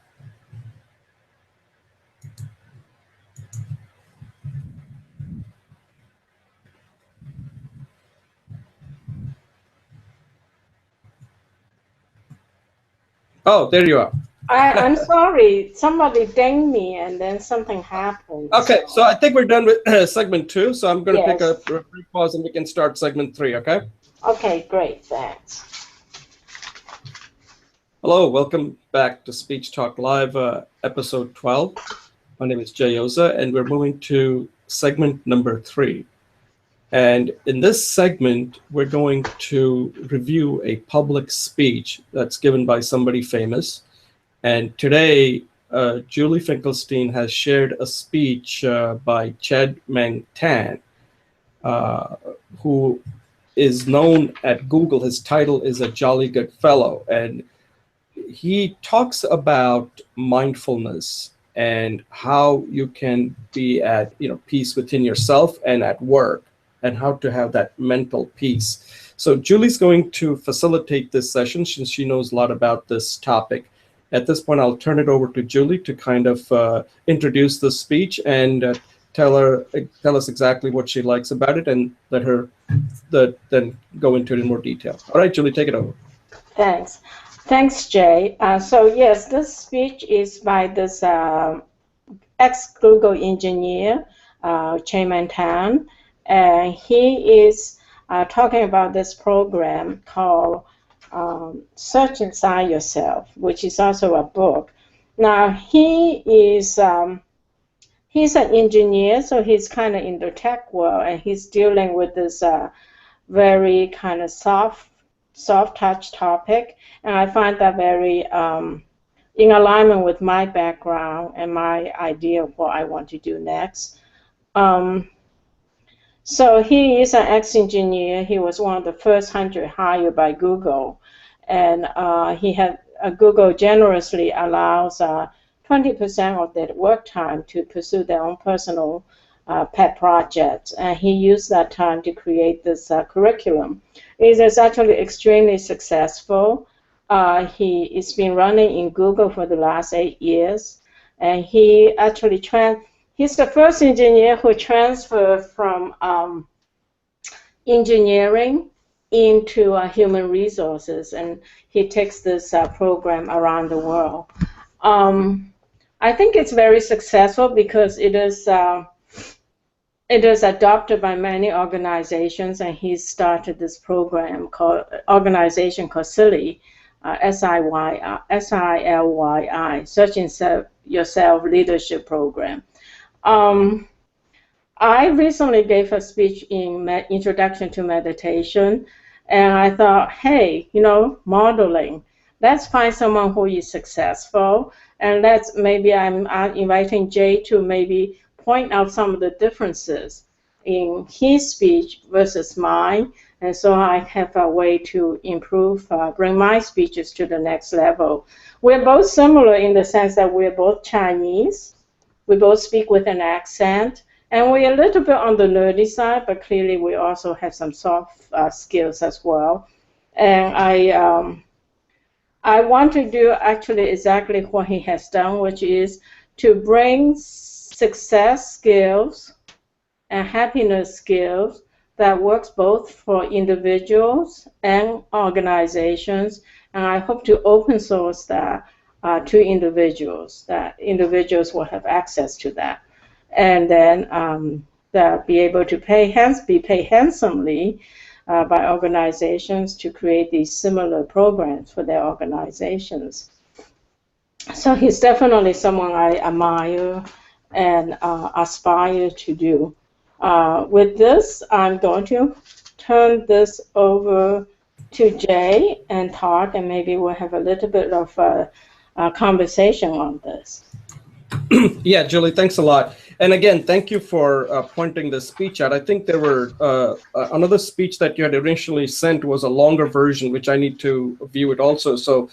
Oh, there you are. I'm sorry. Somebody dinged me, and then something happened. Okay, so I think we're done with segment 2. So I'm going to Yes. take a brief pause, and we can start segment 3. Okay. Okay, great. Thanks. Hello, welcome back to Speech Talk Live, episode 12. My name is Jayoza, and we're moving to segment number 3. And in this segment, we're going to review a public speech that's given by somebody famous. And today, Julie Finkelstein has shared a speech by Chad Meng Tan, who is known at Google. His title is a jolly good fellow. And he talks about mindfulness and how you can be at peace within yourself and at work, and how to have that mental peace. So Julie's going to facilitate this session since she knows a lot about this topic. At this point, I'll turn it over to Julie to kind of introduce the speech and tell us exactly what she likes about it, and let her then go into it in more detail. All right, Julie, take it over. Thanks. Thanks, Jay. So yes, this speech is by this ex-Google engineer, Chad Meng Tan, and he is talking about this program called Search Inside Yourself, which is also a book. Now, he's an engineer, so he's kind of in the tech world, and he's dealing with this very kind of soft touch topic, and I find that very in alignment with my background and my idea of what I want to do next. So he is an ex-engineer. He was one of the first 100 hired by Google, and Google generously allows 20% of their work time to pursue their own personal pet projects, and he used that time to create this curriculum. It is actually extremely successful. It's been running in Google for the last 8 years, and he actually he's the first engineer who transferred from engineering into human resources, and he takes this program around the world. I think it's very successful because it is adopted by many organizations, and he started this program called SILY, SILYI, Search Yourself Leadership Program. I recently gave a speech in Introduction to Meditation, and I thought, hey, modeling. Let's find someone who is successful, and maybe I'm inviting Jay to maybe point out some of the differences in his speech versus mine, and so I have a way to improve, bring my speeches to the next level. We're both similar in the sense that we're both Chinese. We both speak with an accent, and we're a little bit on the nerdy side, but clearly we also have some soft skills as well. And I want to do actually exactly what he has done, which is to bring success skills and happiness skills that works both for individuals and organizations, and I hope to open source that to individuals, that individuals will have access to that, and then they'll be able to be paid handsomely by organizations to create these similar programs for their organizations. So he's definitely someone I admire and aspire to do. With this, I'm going to turn this over to Jay and talk, and maybe we'll have a little bit of a conversation on this. Yeah, Julie, thanks a lot. And again, thank you for pointing this speech out. I think there were another speech that you had initially sent was a longer version, which I need to view it also. So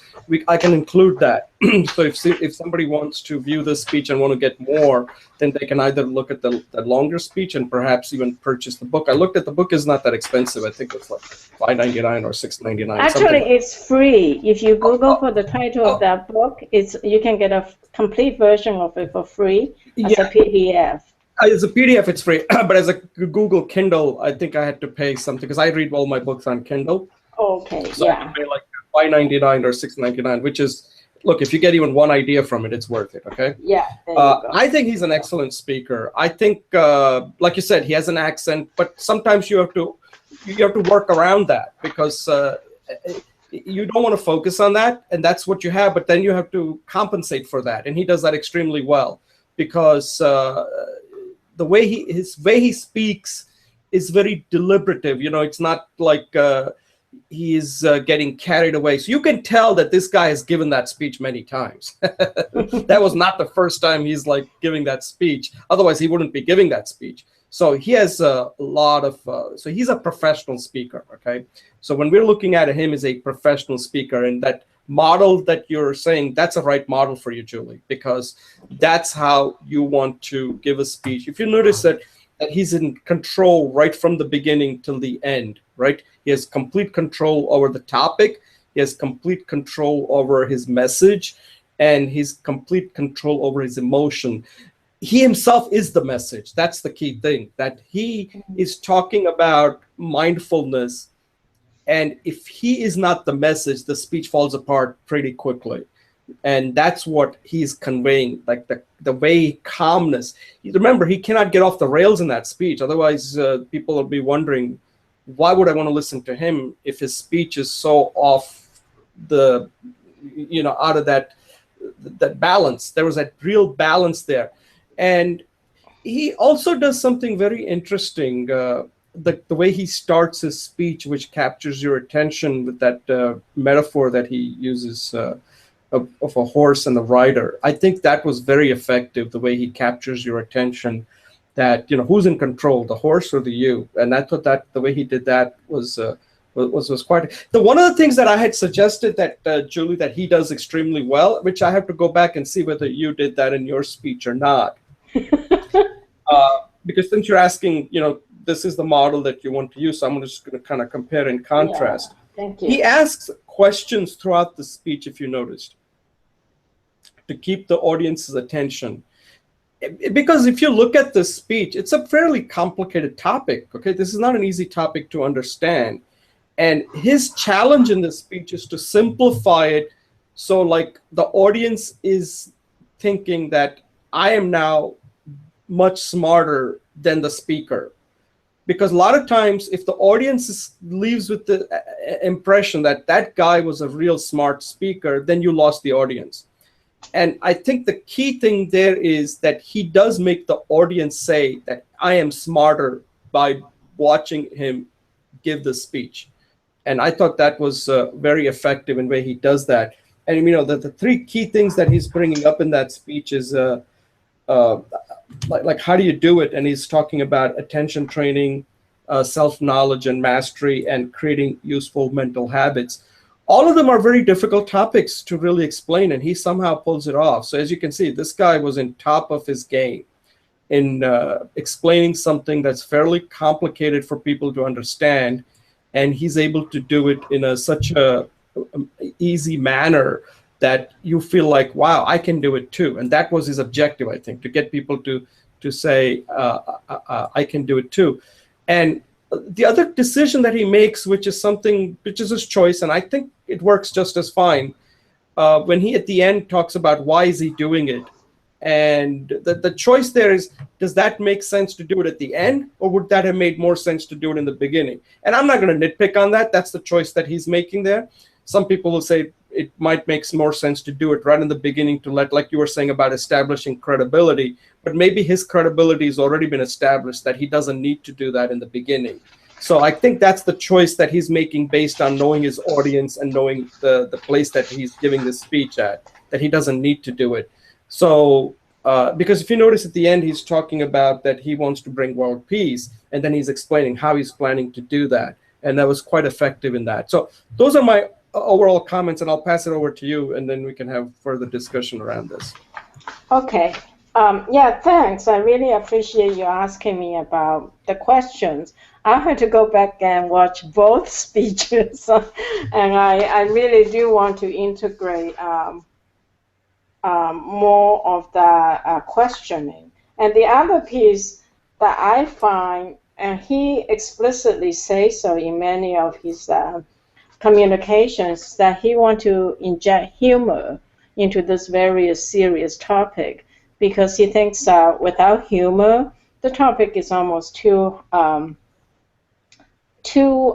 I can include that. So if somebody wants to view this speech and want to get more, then they can either look at the longer speech and perhaps even purchase the book. I looked at the book is not that expensive. I think it's like $5.99 or $6.99. Actually, it's free. If you Google for the title of that book, you can get a complete version of it for free as a PDF. As a PDF, it's free, but as a Google Kindle, I think I had to pay something because I read all my books on Kindle. Okay, so I had to pay like $5.99 or $6.99, which is, look, if you get even one idea from it, it's worth it. Okay. Yeah. There you go. I think he's an excellent speaker. I think, like you said, he has an accent, but sometimes you have to work around that because you don't want to focus on that, and that's what you have. But then you have to compensate for that, and he does that extremely well because the way he speaks is very deliberative. You know, it's not like he's getting carried away. So you can tell that this guy has given that speech many times. That was not the first time he's like giving that speech. Otherwise, he wouldn't be giving that speech. So he has a lot of, so he's a professional speaker, okay? So when we're looking at him as a professional speaker, and that model that you're saying, that's a right model for you, Julie, because that's how you want to give a speech. If you notice that he's in control right from the beginning till the end, right? He has complete control over the topic. He has complete control over his message, and he's complete control over his emotion. He himself is the message. That's the key thing, that he is talking about mindfulness. And if he is not the message, the speech falls apart pretty quickly. And that's what he's conveying, like the way calmness. Remember, he cannot get off the rails in that speech. Otherwise, people will be wondering, why would I want to listen to him if his speech is so off the, out of that balance? There was that real balance there. And he also does something very interesting, the way he starts his speech, which captures your attention with that metaphor that he uses of a horse and the rider. I think that was very effective, the way he captures your attention, that, who's in control, the horse or the you? And I thought that the way he did that was quite. One of the things that I had suggested that, Julie, that he does extremely well, which I have to go back and see whether you did that in your speech or not. Because since you're asking, this is the model that you want to use, so I'm just going to kind of compare and contrast. Yeah, thank you. He asks questions throughout the speech, if you noticed, to keep the audience's attention. Because if you look at the speech, it's a fairly complicated topic, okay? This is not an easy topic to understand. And his challenge in this speech is to simplify it so like the audience is thinking that I am now much smarter than the speaker. Because a lot of times, if the audience leaves with the impression that that guy was a real smart speaker, then you lost the audience. And I think the key thing there is that he does make the audience say that I am smarter by watching him give the speech. And I thought that was very effective in the way he does that. And, the three key things that he's bringing up in that speech is like how do you do it? And he's talking about attention training, self-knowledge and mastery, and creating useful mental habits. All of them are very difficult topics to really explain, and he somehow pulls it off. So as you can see, this guy was in top of his game in explaining something that's fairly complicated for people to understand, and he's able to do it in such a easy manner that you feel like, wow, I can do it too. And that was his objective, I think, to get people to say, I can do it too. And the other decision that he makes, which is his choice, and I think it works just as fine, when he at the end talks about why is he doing it, And the choice there is, does that make sense to do it at the end, or would that have made more sense to do it in the beginning? And I'm not going to nitpick on that. That's the choice that he's making there. Some people will say it might make more sense to do it right in the beginning to let, like you were saying about establishing credibility, but maybe his credibility has already been established that he doesn't need to do that in the beginning. So I think that's the choice that he's making based on knowing his audience and knowing the place that he's giving this speech at, that he doesn't need to do it. So, because if you notice at the end, he's talking about that he wants to bring world peace, and then he's explaining how he's planning to do that. And that was quite effective in that. So those are my overall comments, and I'll pass it over to you, and then we can have further discussion around this. Okay. Yeah, thanks. I really appreciate you asking me about the questions. I had to go back and watch both speeches, and I really do want to integrate more of the questioning. And the other piece that I find, and he explicitly says so in many of his communications, that he wants to inject humor into this very serious topic, because he thinks without humor, the topic is almost too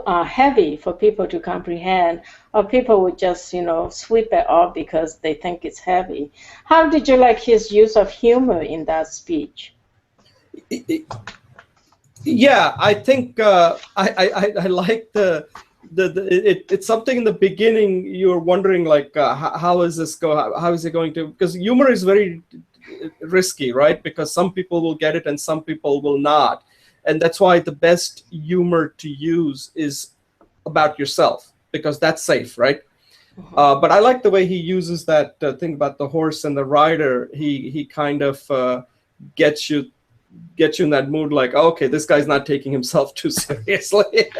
heavy for people to comprehend, or people would just, sweep it off because they think it's heavy. How did you like his use of humor in that speech? Yeah, I think I like it's something in the beginning you're wondering, like, how is this how is it going to, because humor is very risky, right? Because some people will get it and some people will not. And that's why the best humor to use is about yourself, because that's safe, right? But I like the way he uses that thing about the horse and the rider. He kind of gets you in that mood, like, okay, this guy's not taking himself too seriously,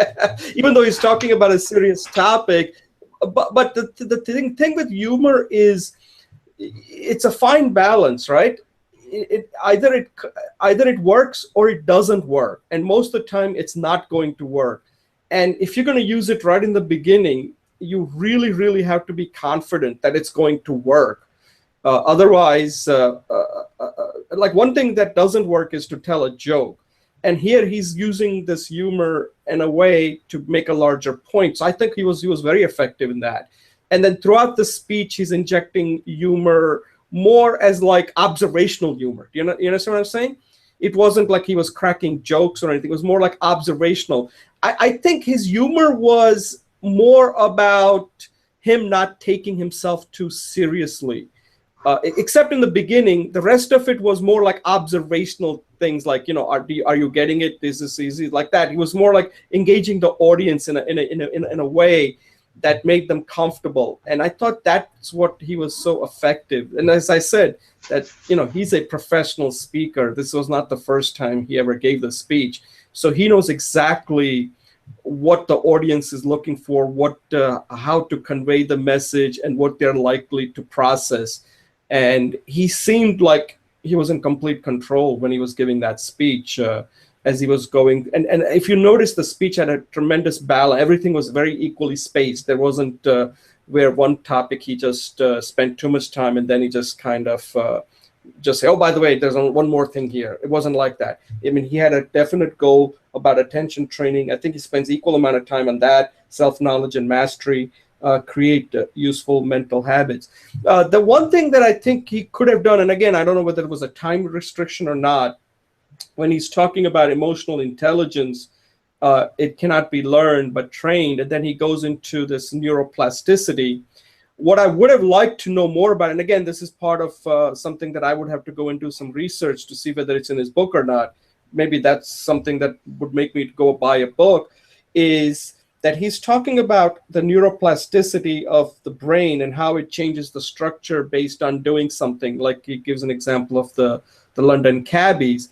even though he's talking about a serious topic. But the thing with humor is, it's a fine balance, right? Either it works or it doesn't work, and most of the time it's not going to work. And if you're going to use it right in the beginning, you really have to be confident that it's going to work. Otherwise, like, one thing that doesn't work is to tell a joke, and here he's using this humor in a way to make a larger point. So I think he was very effective in that. And then throughout the speech, he's injecting humor more as like observational humor. You understand what I'm saying? It wasn't like he was cracking jokes or anything. It was more like observational. I think his humor was more about him not taking himself too seriously. Except in the beginning, the rest of it was more like observational things, like, are you getting it? Is this easy? Like that. He was more like engaging the audience in a way that made them comfortable. And I thought that's what he was so effective. And as I said, that, he's a professional speaker. This was not the first time he ever gave the speech. So he knows exactly what the audience is looking for, how to convey the message, and what they're likely to process. And he seemed like he was in complete control when he was giving that speech, as he was going. And if you notice, the speech had a tremendous balance. Everything was very equally spaced. There wasn't where one topic he just spent too much time, and then he just kind of just say, oh, by the way, there's one more thing here. It wasn't like that. I mean, he had a definite goal about attention training. I think he spends equal amount of time on that, self-knowledge and mastery, create useful mental habits. The one thing that I think he could have done, and again, I don't know whether it was a time restriction or not, when he's talking about emotional intelligence, it cannot be learned but trained, and then he goes into this neuroplasticity. What I would have liked to know more about, and again, this is part of something that I would have to go and do some research to see whether it's in his book or not. Maybe that's something that would make me go buy a book, is that he's talking about the neuroplasticity of the brain and how it changes the structure based on doing something. Like, he gives an example of the London cabbies.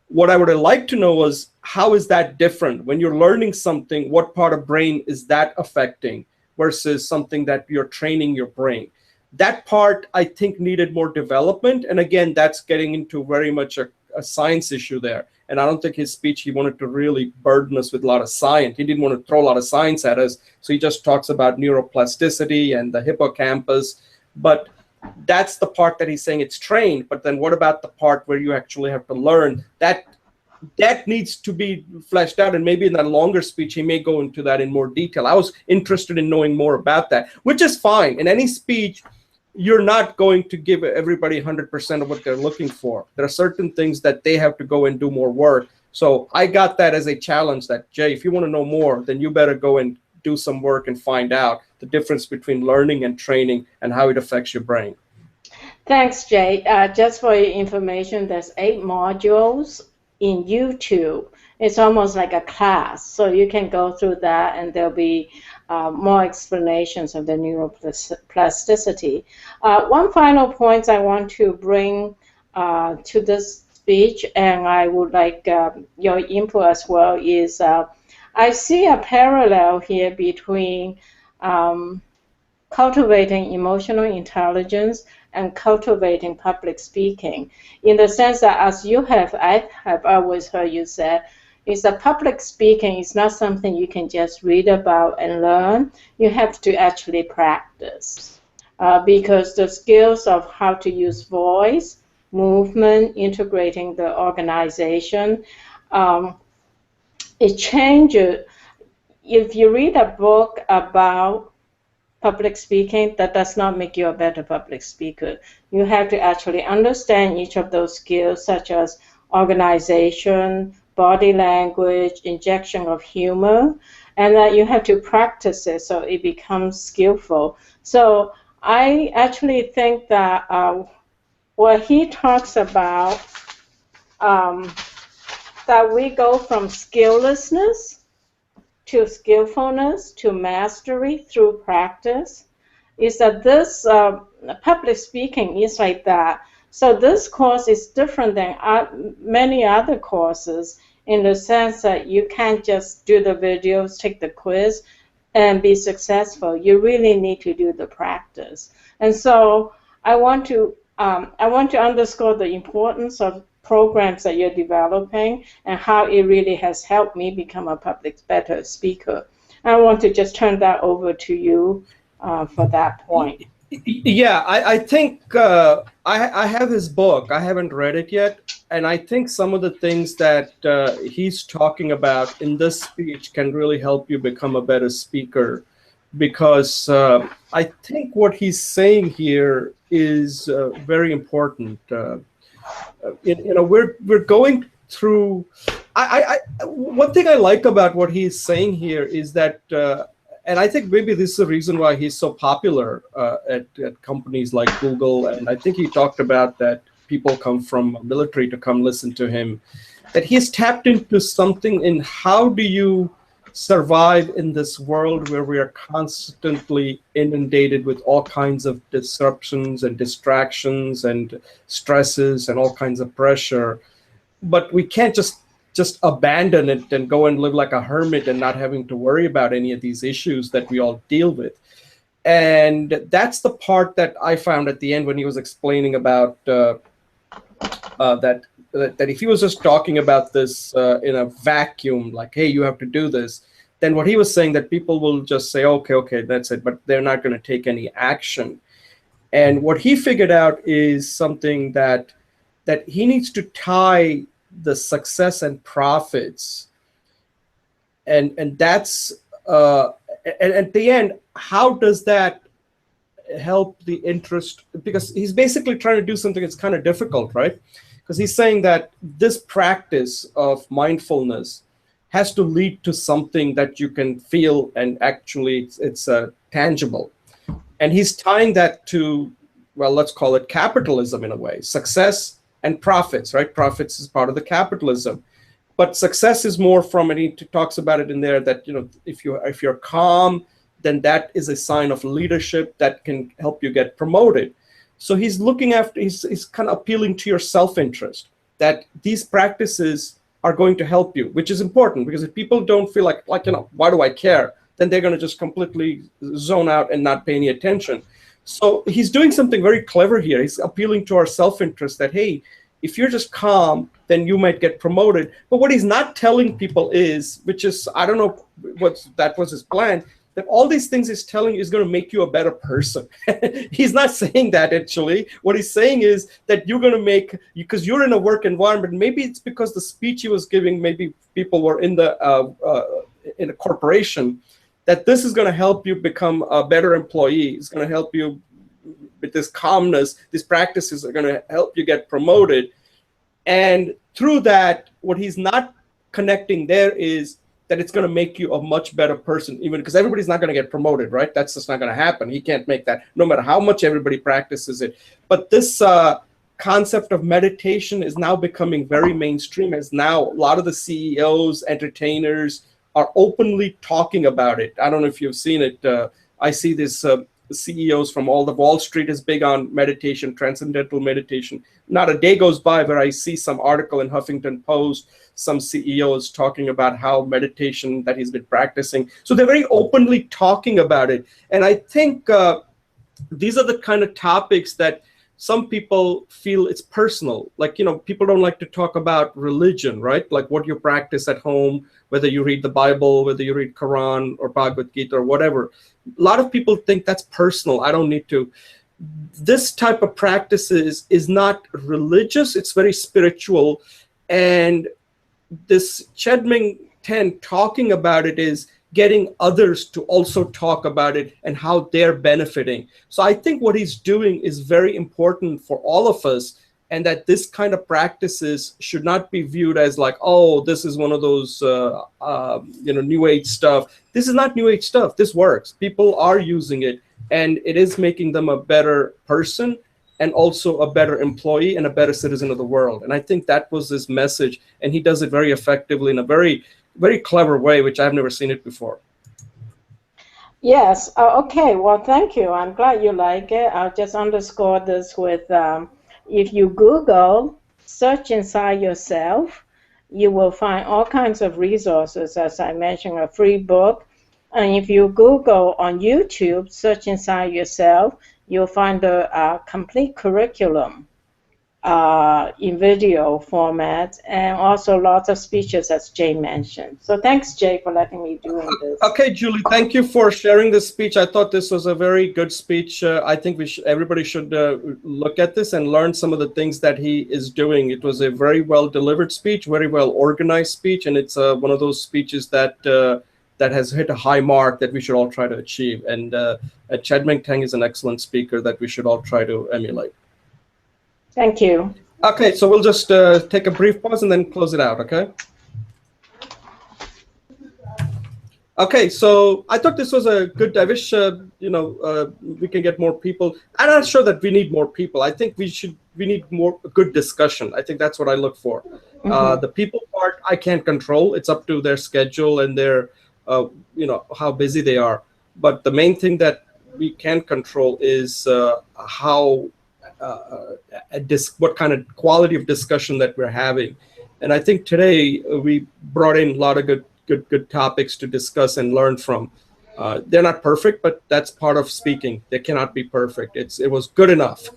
What I would have liked to know was, how is that different? When you're learning something, what part of brain is that affecting versus something that you're training your brain? That part, I think, needed more development. And again, that's getting into very much a science issue there. And I don't think his speech, he wanted to really burden us with a lot of science. He didn't want to throw a lot of science at us. So he just talks about neuroplasticity and the hippocampus. But that's the part that he's saying it's trained. But then what about the part where you actually have to learn? That needs to be fleshed out, and maybe in that longer speech he may go into that in more detail. I was interested in knowing more about that, which is fine. In any speech, you're not going to give everybody 100% of what they're looking for. There are certain things that they have to go and do more work. So I got that as a challenge that, Jay, if you want to know more, then you better go and do some work and find out the difference between learning and training and how it affects your brain. Thanks, Jay. Just for your information, there's 8 modules in YouTube. It's almost like a class, so you can go through that, and there'll be more explanations of the neuroplasticity. One final point I want to bring to this speech, and I would like your input as well, is I see a parallel here between cultivating emotional intelligence and cultivating public speaking, in the sense that, as I have always heard you say, is that public speaking is not something you can just read about and learn. You have to actually practice, because the skills of how to use voice, movement, integrating the organization, it changes. If you read a book about public speaking, that does not make you a better public speaker. You have to actually understand each of those skills, such as organization, body language, injection of humor, and that you have to practice it so it becomes skillful. So I actually think that what he talks about, that we go from skilllessness to skillfulness to mastery through practice, is that this public speaking is like that. So this course is different than many other courses, in the sense that you can't just do the videos, take the quiz, and be successful. You really need to do the practice. And so I want to underscore the importance of programs that you're developing and how it really has helped me become a better speaker. I want to just turn that over to you for that point. Yeah, I think I have his book. I haven't read it yet. And I think some of the things that he's talking about in this speech can really help you become a better speaker, because I think what he's saying here is very important. We're going through. One thing I like about what he's saying here is that, and I think maybe this is the reason why he's so popular at companies like Google. And I think he talked about that people come from military to come listen to him. That he's tapped into something in how do you survive in this world where we are constantly inundated with all kinds of disruptions and distractions and stresses and all kinds of pressure, but we can't just abandon it and go and live like a hermit and not having to worry about any of these issues that we all deal with. And that's the part that I found at the end when he was explaining about that if he was just talking about this in a vacuum, like, hey, you have to do this, then what he was saying that people will just say, okay, that's it, but they're not going to take any action. And what he figured out is something that he needs to tie the success and profits, and that's and at the end, how does that help the interest? Because he's basically trying to do something that's kind of difficult, right? Because he's saying that this practice of mindfulness has to lead to something that you can feel and actually it's tangible. And he's tying that to, well, let's call it capitalism in a way, success and profits, right? Profits is part of the capitalism. But success is more from, and he talks about it in there, that, if you're calm, then that is a sign of leadership that can help you get promoted. So he's looking after, he's kind of appealing to your self-interest, that these practices are going to help you, which is important, because if people don't feel like why do I care? Then they're going to just completely zone out and not pay any attention. So he's doing something very clever here. He's appealing to our self-interest that, hey, if you're just calm, then you might get promoted. But what he's not telling people is, which is, I don't know that was his plan, that all these things he's telling you is going to make you a better person. He's not saying that actually. What he's saying is that you're going to make, because you're in a work environment, maybe it's because the speech he was giving, maybe people were in a corporation, that this is going to help you become a better employee. It's going to help you with this calmness. These practices are going to help you get promoted. And through that, what he's not connecting there is that it's going to make you a much better person, even because everybody's not going to get promoted, right? That's just not going to happen. He can't make that, no matter how much everybody practices it. But this concept of meditation is now becoming very mainstream, as now a lot of the CEOs, entertainers are openly talking about it. I don't know if you've seen it. I see this CEOs from all the Wall Street is big on meditation, transcendental meditation. Not a day goes by where I see some article in Huffington Post, some CEOs talking about how meditation that he's been practicing. So they're very openly talking about it. And I think these are the kind of topics that some people feel it's personal. Like, you know, people don't like to talk about religion, right? Like what you practice at home, whether you read the Bible, whether you read Quran or Bhagavad Gita or whatever. A lot of people think that's personal. I don't need to. This type of practices is not religious. It's very spiritual. And this Chedming Ten talking about it is getting others to also talk about it and how they're benefiting. So I think what he's doing is very important for all of us, and that this kind of practices should not be viewed as like, oh, this is one of those, New Age stuff. This is not New Age stuff. This works. People are using it, and it is making them a better person and also a better employee and a better citizen of the world. And I think that was his message, and he does it very effectively in a very, very clever way, which I've never seen it before. Yes. Okay. Well, thank you. I'm glad you like it. I'll just underscore this with, if you Google, search inside yourself, you will find all kinds of resources. As I mentioned, a free book. And if you Google on YouTube, search inside yourself, you'll find the complete curriculum in video format, and also lots of speeches, as Jay mentioned. So thanks, Jay, for letting me do this. Okay, Julie, thank you for sharing this speech. I thought this was a very good speech. I think everybody should look at this and learn some of the things that he is doing. It was a very well delivered speech, very well organized speech, and it's one of those speeches that that has hit a high mark that we should all try to achieve. And Chedming Ten is an excellent speaker that we should all try to emulate. Thank you. Okay, so we'll just take a brief pause and then close it out, okay? Okay, so I thought this was a good, I wish, we can get more people. I'm not sure that we need more people. I think we need more good discussion. I think that's what I look for. Mm-hmm. The people part, I can't control. It's up to their schedule and their, how busy they are. But the main thing that we can control is what kind of quality of discussion that we're having. And I think today we brought in a lot of good topics to discuss and learn from. They're not perfect, but that's part of speaking. They cannot be perfect. It was good enough.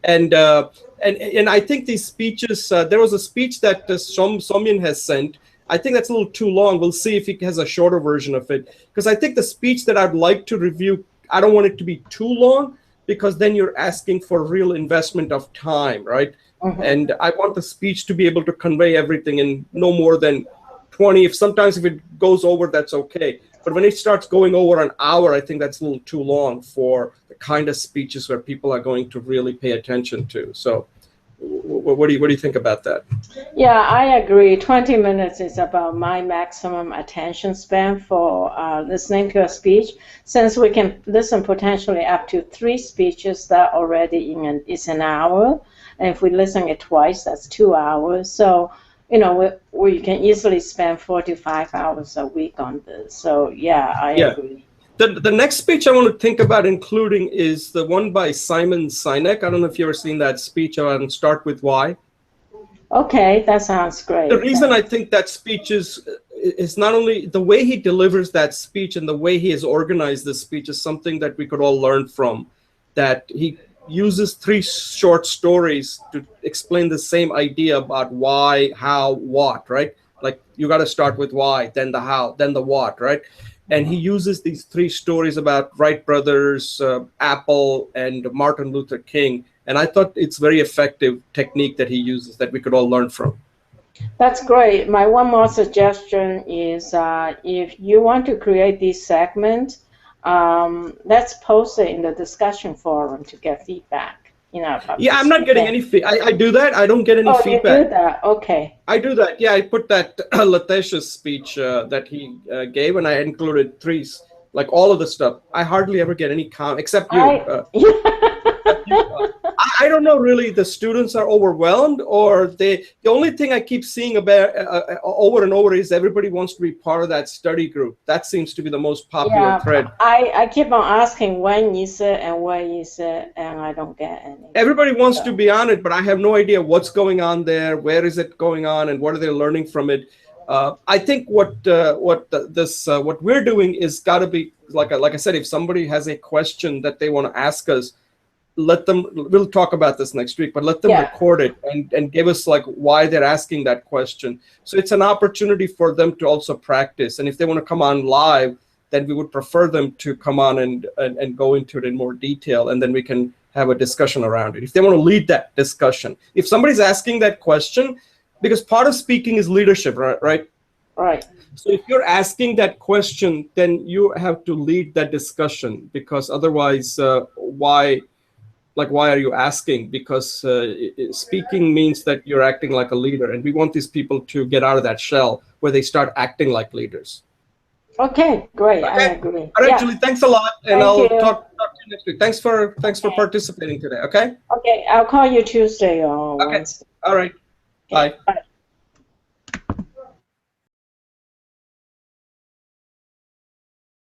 And I think these speeches, there was a speech that Somyan has sent. I think that's a little too long. We'll see if he has a shorter version of it. Because I think the speech that I'd like to review, I don't want it to be too long, because then you're asking for real investment of time, right? Mm-hmm. And I want the speech to be able to convey everything in no more than 20. Sometimes if it goes over, that's okay. But when it starts going over an hour, I think that's a little too long for the kind of speeches where people are going to really pay attention to. So what do you think about that? Yeah, I agree. 20 minutes is about my maximum attention span for listening to a speech. Since we can listen potentially up to 3 speeches, that already is an hour. And if we listen it twice, that's 2 hours. So, we can easily spend 4 to 5 hours a week on this. So, yeah, I agree. The next speech I want to think about including is the one by Simon Sinek. I don't know if you've ever seen that speech on Start With Why. Okay, that sounds great. The reason I think that speech is not only the way he delivers that speech and the way he has organized the speech is something that we could all learn from. That he uses 3 short stories to explain the same idea about why, how, what, right? Like you got to start with why, then the how, then the what, right? and he uses these three stories about Wright brothers, Apple, and Martin Luther King. And I thought it's very effective technique that he uses that we could all learn from. That's great. My one more suggestion is if you want to create this segment, let's post it in the discussion forum to get feedback. Yeah, I'm not getting any feedback. I do that. I don't get any feedback. Oh, you do that? Okay. I do that. Yeah, I put that Latesha's speech that he gave, and I included three, like all of the stuff. I hardly ever get any comment, except you. I don't know, really, the students are overwhelmed, or the only thing I keep seeing about over and over is everybody wants to be part of that study group. That seems to be the most popular thread. I keep on asking when is it and where is it, and I don't get any. Everybody wants to be on it, but I have no idea what's going on there, where is it going on, and what are they learning from it. I think what we're doing is got to be, like I said, if somebody has a question that they want to ask us, we'll talk about this next week, but let them record it and give us like why they're asking that question. So it's an opportunity for them to also practice. And if they want to come on live, then we would prefer them to come on and go into it in more detail, and then we can have a discussion around it. If they want to lead that discussion, if somebody's asking that question, because part of speaking is leadership, right? Right. So if you're asking that question, then you have to lead that discussion, because otherwise, why are you asking? Because speaking means that you're acting like a leader, and we want these people to get out of that shell where they start acting like leaders. Okay, great. Okay. I agree. All right, Julie, thanks a lot, and I'll talk to you next week. Thanks for participating today. Okay. Okay, I'll call you Tuesday or Wednesday. All right. Okay. Bye. Bye.